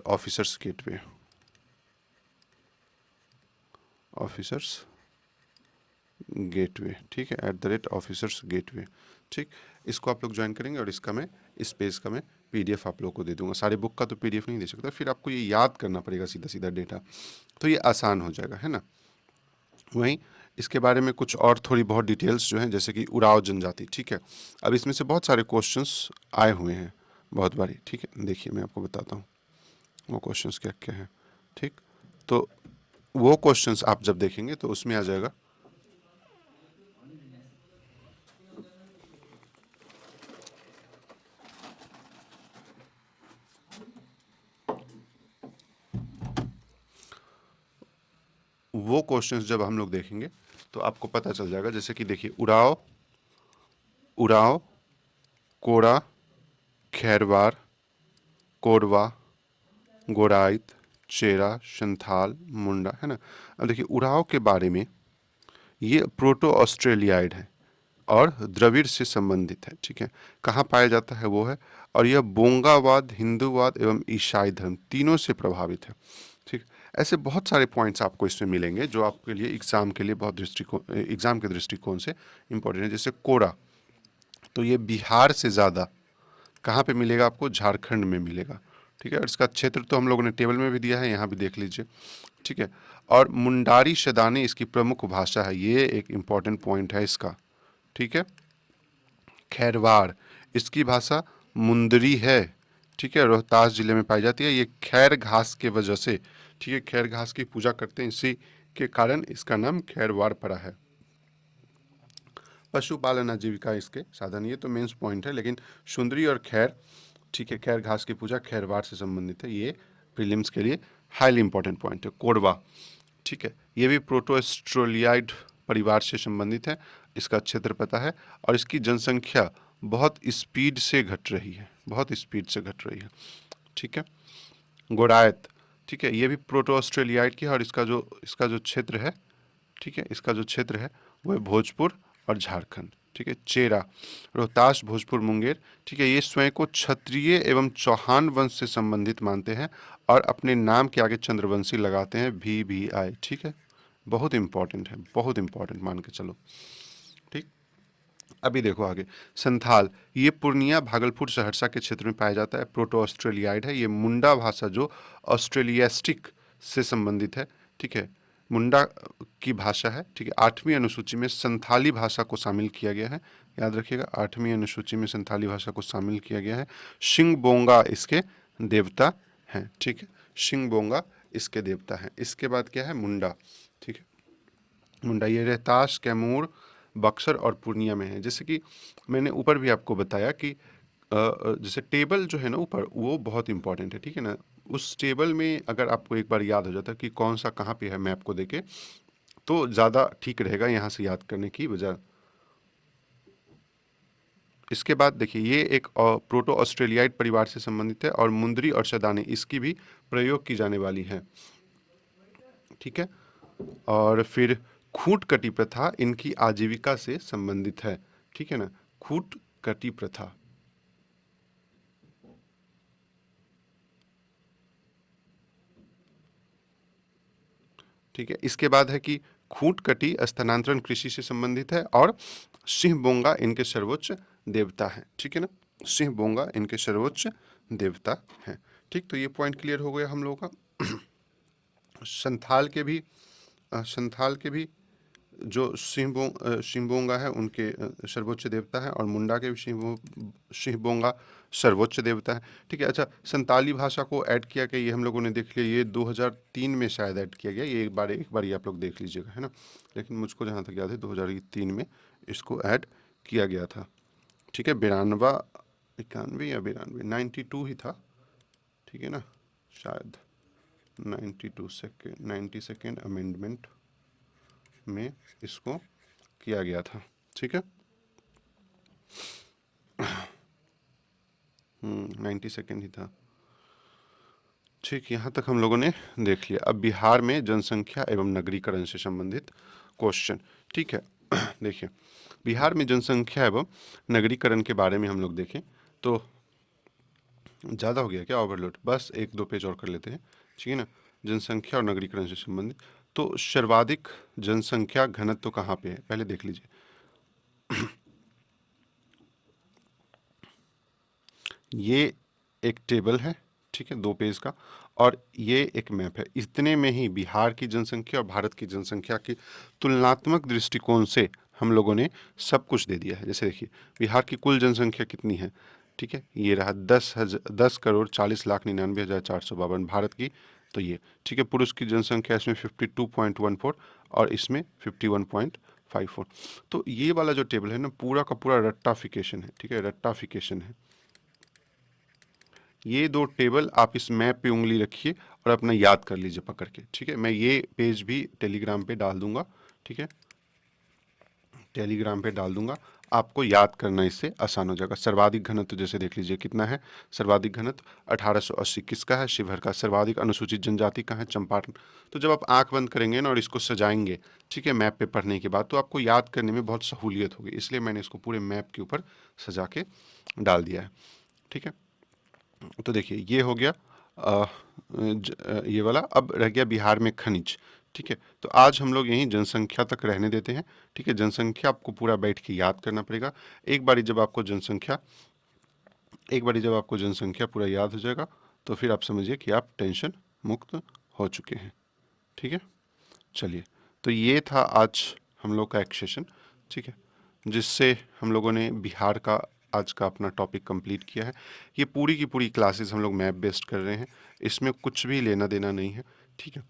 @ऑफिसर्स गेटवे, ऑफिसर्स गेटवे। ठीक है, @ऑफिसर्स गेटवे। ठीक, इसको आप लोग ज्वाइन करेंगे और इसका मैं, इस पेज का मैं पीडीएफ आप लोग को दे दूंगा। सारे बुक का तो पीडीएफ नहीं दे सकता, फिर आपको ये याद करना पड़ेगा सीधा सीधा डेटा, तो ये आसान हो जाएगा, है ना। वहीं इसके बारे में कुछ और थोड़ी बहुत डिटेल्स जो हैं, जैसे कि उराव जनजाति। ठीक है, अब इसमें से बहुत सारे क्वेश्चंस आए हुए हैं बहुत बारी। ठीक है, देखिए मैं आपको बताता हूँ वो क्वेश्चंस क्या क्या हैं। ठीक, तो वो क्वेश्चंस आप जब देखेंगे तो उसमें आ जाएगा वो क्वेश्चंस जब हम लोग देखेंगे तो आपको पता चल जाएगा। जैसे कि देखिए उराव, उराव, कोरा, खैरवार, कोरवा, गोराइत, चेरा, संथाल, मुंडा, है ना। अब देखिए उराव के बारे में, ये प्रोटो ऑस्ट्रेलियाइड है और द्रविड़ से संबंधित है। ठीक है, कहाँ पाया जाता है वो है, और यह बोंगावाद, हिंदूवाद एवं ईसाई धर्म तीनों से प्रभावित है। ठीक, ऐसे बहुत सारे पॉइंट्स आपको इसमें मिलेंगे जो आपके लिए एग्ज़ाम के लिए बहुत एग्ज़ाम के दृष्टिकोण से इम्पोर्टेंट है। जैसे कोरा, तो ये बिहार से ज़्यादा कहाँ पे मिलेगा आपको? झारखंड में मिलेगा, ठीक है। और इसका क्षेत्र तो हम लोगों ने टेबल में भी दिया है, यहाँ भी देख लीजिए, ठीक है। और मुंडारी शदानी इसकी प्रमुख भाषा है, ये एक इम्पॉर्टेंट पॉइंट है इसका, ठीक है। खैरवाड़, इसकी भाषा मुंदरी है, ठीक है। रोहतास जिले में पाई जाती है। ये खैर घास के वजह से, ठीक है, खैर घास की पूजा करते हैं, इसी के कारण इसका नाम खैरवाड़ पड़ा है। पशुपालन आजीविका इसके साधन, ये तो मेंस पॉइंट है, लेकिन सुंदरी और खैर, ठीक है, खैर घास की पूजा खैरवाड़ से संबंधित है, ये प्रीलिम्स के लिए हाईली इंपॉर्टेंट पॉइंट है। कोरवा, ठीक है, ये भी प्रोटोस्ट्रोलियाइड परिवार से संबंधित है, इसका क्षेत्र पता है, और इसकी जनसंख्या बहुत स्पीड से घट रही है, बहुत स्पीड से घट रही है, ठीक है। गोरायत, ठीक है, ये भी प्रोटो ऑस्ट्रेलियाइड की है, और इसका जो क्षेत्र है, ठीक है, इसका जो क्षेत्र है वो है भोजपुर और झारखंड, ठीक है। चेरा, रोहतास, भोजपुर, मुंगेर, ठीक है, ये स्वयं को क्षत्रिय एवं चौहान वंश से संबंधित मानते हैं और अपने नाम के आगे चंद्रवंशी लगाते हैं, VVI, ठीक है। बहुत इंपॉर्टेंट है, बहुत इंपॉर्टेंट मान के चलो, ठीक। अभी देखो आगे, संथाल, ये पूर्णिया, भागलपुर, सहरसा के क्षेत्र में पाया जाता है, प्रोटो ऑस्ट्रेलियाइड है। ये मुंडा भाषा जो ऑस्ट्रेलियास्टिक से संबंधित है, ठीक है, मुंडा की भाषा है, ठीक है। 8वीं अनुसूची में संथाली भाषा को शामिल किया गया है, याद रखिएगा, 8वीं अनुसूची में संथाली भाषा को शामिल किया गया है। शिंगबोंगा इसके देवता हैं, ठीक है, शिंगबोंगा इसके देवता हैं। इसके बाद क्या है? मुंडा, ठीक है, मुंडा ये रोहतास, कैमूर, बक्सर और पूर्णिया में है। जैसे कि मैंने ऊपर भी आपको बताया कि जैसे टेबल जो है ना ऊपर, वो बहुत इंपॉर्टेंट है, ठीक है ना। उस टेबल में अगर आपको एक बार याद हो जाता है कि कौन सा कहाँ पे है मैप को देके, तो ज़्यादा ठीक रहेगा यहाँ से याद करने की बजाय। इसके बाद देखिए, ये एक प्रोटो ऑस्ट्रेलियाइड परिवार से संबंधित है, और मुंदरी और शदानी इसकी भी प्रयोग की जाने वाली है, ठीक है। और फिर खूंट कटी प्रथा इनकी आजीविका से संबंधित है, ठीक है ना, खूंट कटी प्रथा। ठीक है, इसके बाद है कि खूंट कटी स्थानांतरण कृषि से संबंधित है, और सिंह बोंगा इनके सर्वोच्च देवता हैं, ठीक है ना, सिंह बोंगा इनके सर्वोच्च देवता हैं, ठीक। तो ये पॉइंट क्लियर हो गया हम लोगों का। संथाल के भी जो सिंहबोंगा है उनके सर्वोच्च देवता है, और मुंडा के भी सिंहबोंगा सर्वोच्च देवता है, ठीक है। अच्छा, संताली भाषा को ऐड किया गया, ये हम लोगों ने देख लिया, ये 2003 में शायद ऐड किया गया, ये एक बार ये आप लोग देख लीजिएगा, है ना। लेकिन मुझको जहाँ तक याद है 2003 में इसको ऐड किया गया था, ठीक है। 91 या 92 ही था, ठीक है ना, शायद 92nd अमेंडमेंट में इसको किया गया था, ठीक है। 92nd ही था, ठीक। यहाँ तक हम लोगों ने देख लिया। अब बिहार में जनसंख्या एवं नगरीकरण से संबंधित क्वेश्चन, ठीक है। देखिए, बिहार में जनसंख्या एवं नगरीकरण के बारे में हम लोग देखें तो ज़्यादा हो गया क्या ओवरलोड? बस 1-2 पेज और कर लेते हैं, ठीक है ना। जनसंख्या और नगरीकरण से संबंधित, तो सर्वाधिक जनसंख्या घनत्व कहाँ पे है, पहले देख लीजिए। ये एक टेबल है, ठीक है, 2 पेज का, और ये एक मैप है। इतने में ही बिहार की जनसंख्या और भारत की जनसंख्या की तुलनात्मक दृष्टिकोण से हम लोगों ने सब कुछ दे दिया है। जैसे देखिए, बिहार की कुल जनसंख्या कितनी है, ठीक है, ये रहा 10,40,99,452 भारत की, तो ये, ठीक है। पुरुष की जनसंख्या इसमें 52.14 और इसमें 51.54। तो ये वाला जो टेबल है ना, पूरा का पूरा रट्टाफिकेशन है, ठीक है, रट्टाफिकेशन है। ये 2 टेबल आप इस मैप पे उंगली रखिए और अपना याद कर लीजिए पकड़ के, ठीक है। मैं ये पेज भी टेलीग्राम पे डाल दूंगा, ठीक है, टेलीग्राम पे डाल दूंगा, आपको याद करना इससे आसान हो जाएगा। सर्वाधिक घनत्व जैसे देख लीजिए कितना है, सर्वाधिक घनत्व 1880 किसका है? शिवहर का। सर्वाधिक अनुसूचित जनजाति का है? चंपारण। तो जब आप आंख बंद करेंगे ना और इसको सजाएंगे, ठीक है, मैप पे पढ़ने के बाद, तो आपको याद करने में बहुत सहूलियत होगी, इसलिए मैंने इसको पूरे मैप के ऊपर सजा के डाल दिया है, ठीक है। तो देखिए, ये हो गया ये वाला। अब रह गया बिहार में खनिज। ठीक है, तो आज हम लोग यहीं जनसंख्या तक रहने देते हैं। ठीक है, जनसंख्या आपको पूरा बैठ के याद करना पड़ेगा। एक बारी जब आपको जनसंख्या पूरा याद हो जाएगा तो फिर आप समझिए कि आप टेंशन मुक्त हो चुके हैं। ठीक है, चलिए, तो ये था आज हम लोग का एक सेशन। ठीक है, जिससे हम लोगों ने बिहार का आज का अपना टॉपिक कंप्लीट किया है। ये पूरी की पूरी क्लासेस हम लोग मैप बेस्ड कर रहे हैं, इसमें कुछ भी लेना देना नहीं है। ठीक है,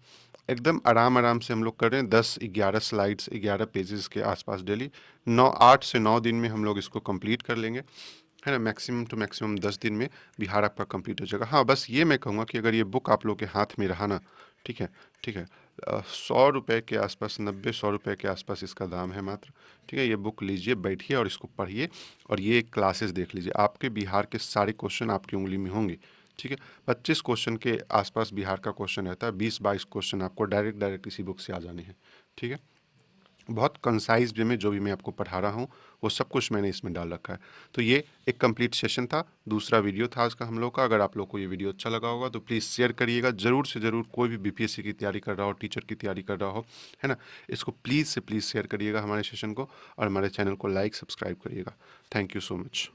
एकदम आराम आराम से हम लोग कर रहे हैं। 10-11 स्लाइड्स, 11 पेजेस के आसपास डेली। 8 से 9 दिन में हम लोग इसको कंप्लीट कर लेंगे, है ना। मैक्सिमम टू मैक्सिमम 10 दिन में बिहार आपका कंप्लीट हो जाएगा। हाँ, बस ये मैं कहूँगा कि अगर ये बुक आप लोग के हाथ में रहा ना, ठीक है, ठीक है, 100 रुपये के आसपास, 90-100 रुपये के आसपास इसका दाम है मात्र। ठीक है, ये बुक लीजिए, बैठिए और इसको पढ़िए और ये क्लासेस देख लीजिए। आपके बिहार के सारे क्वेश्चन आपकी उंगली में होंगे। ठीक है, 25 क्वेश्चन के आसपास बिहार का क्वेश्चन रहता है। 20-22 क्वेश्चन आपको डायरेक्ट इसी बुक से आ जाने हैं। ठीक है, बहुत कंसाइज वे में जो भी मैं आपको पढ़ा रहा हूँ वो सब कुछ मैंने इसमें डाल रखा है। तो ये एक कंप्लीट सेशन था, दूसरा वीडियो था आज का हम लोग का। अगर आप लोग को ये वीडियो अच्छा लगा होगा तो प्लीज़ शेयर करिएगा ज़रूर से ज़रूर। कोई भी बीपीएससी की तैयारी कर रहा हो, टीचर की तैयारी कर रहा हो, है ना, इसको प्लीज़ से प्लीज़ शेयर करिएगा हमारे सेशन को, और हमारे चैनल को लाइक सब्सक्राइब करिएगा। Thank you so much.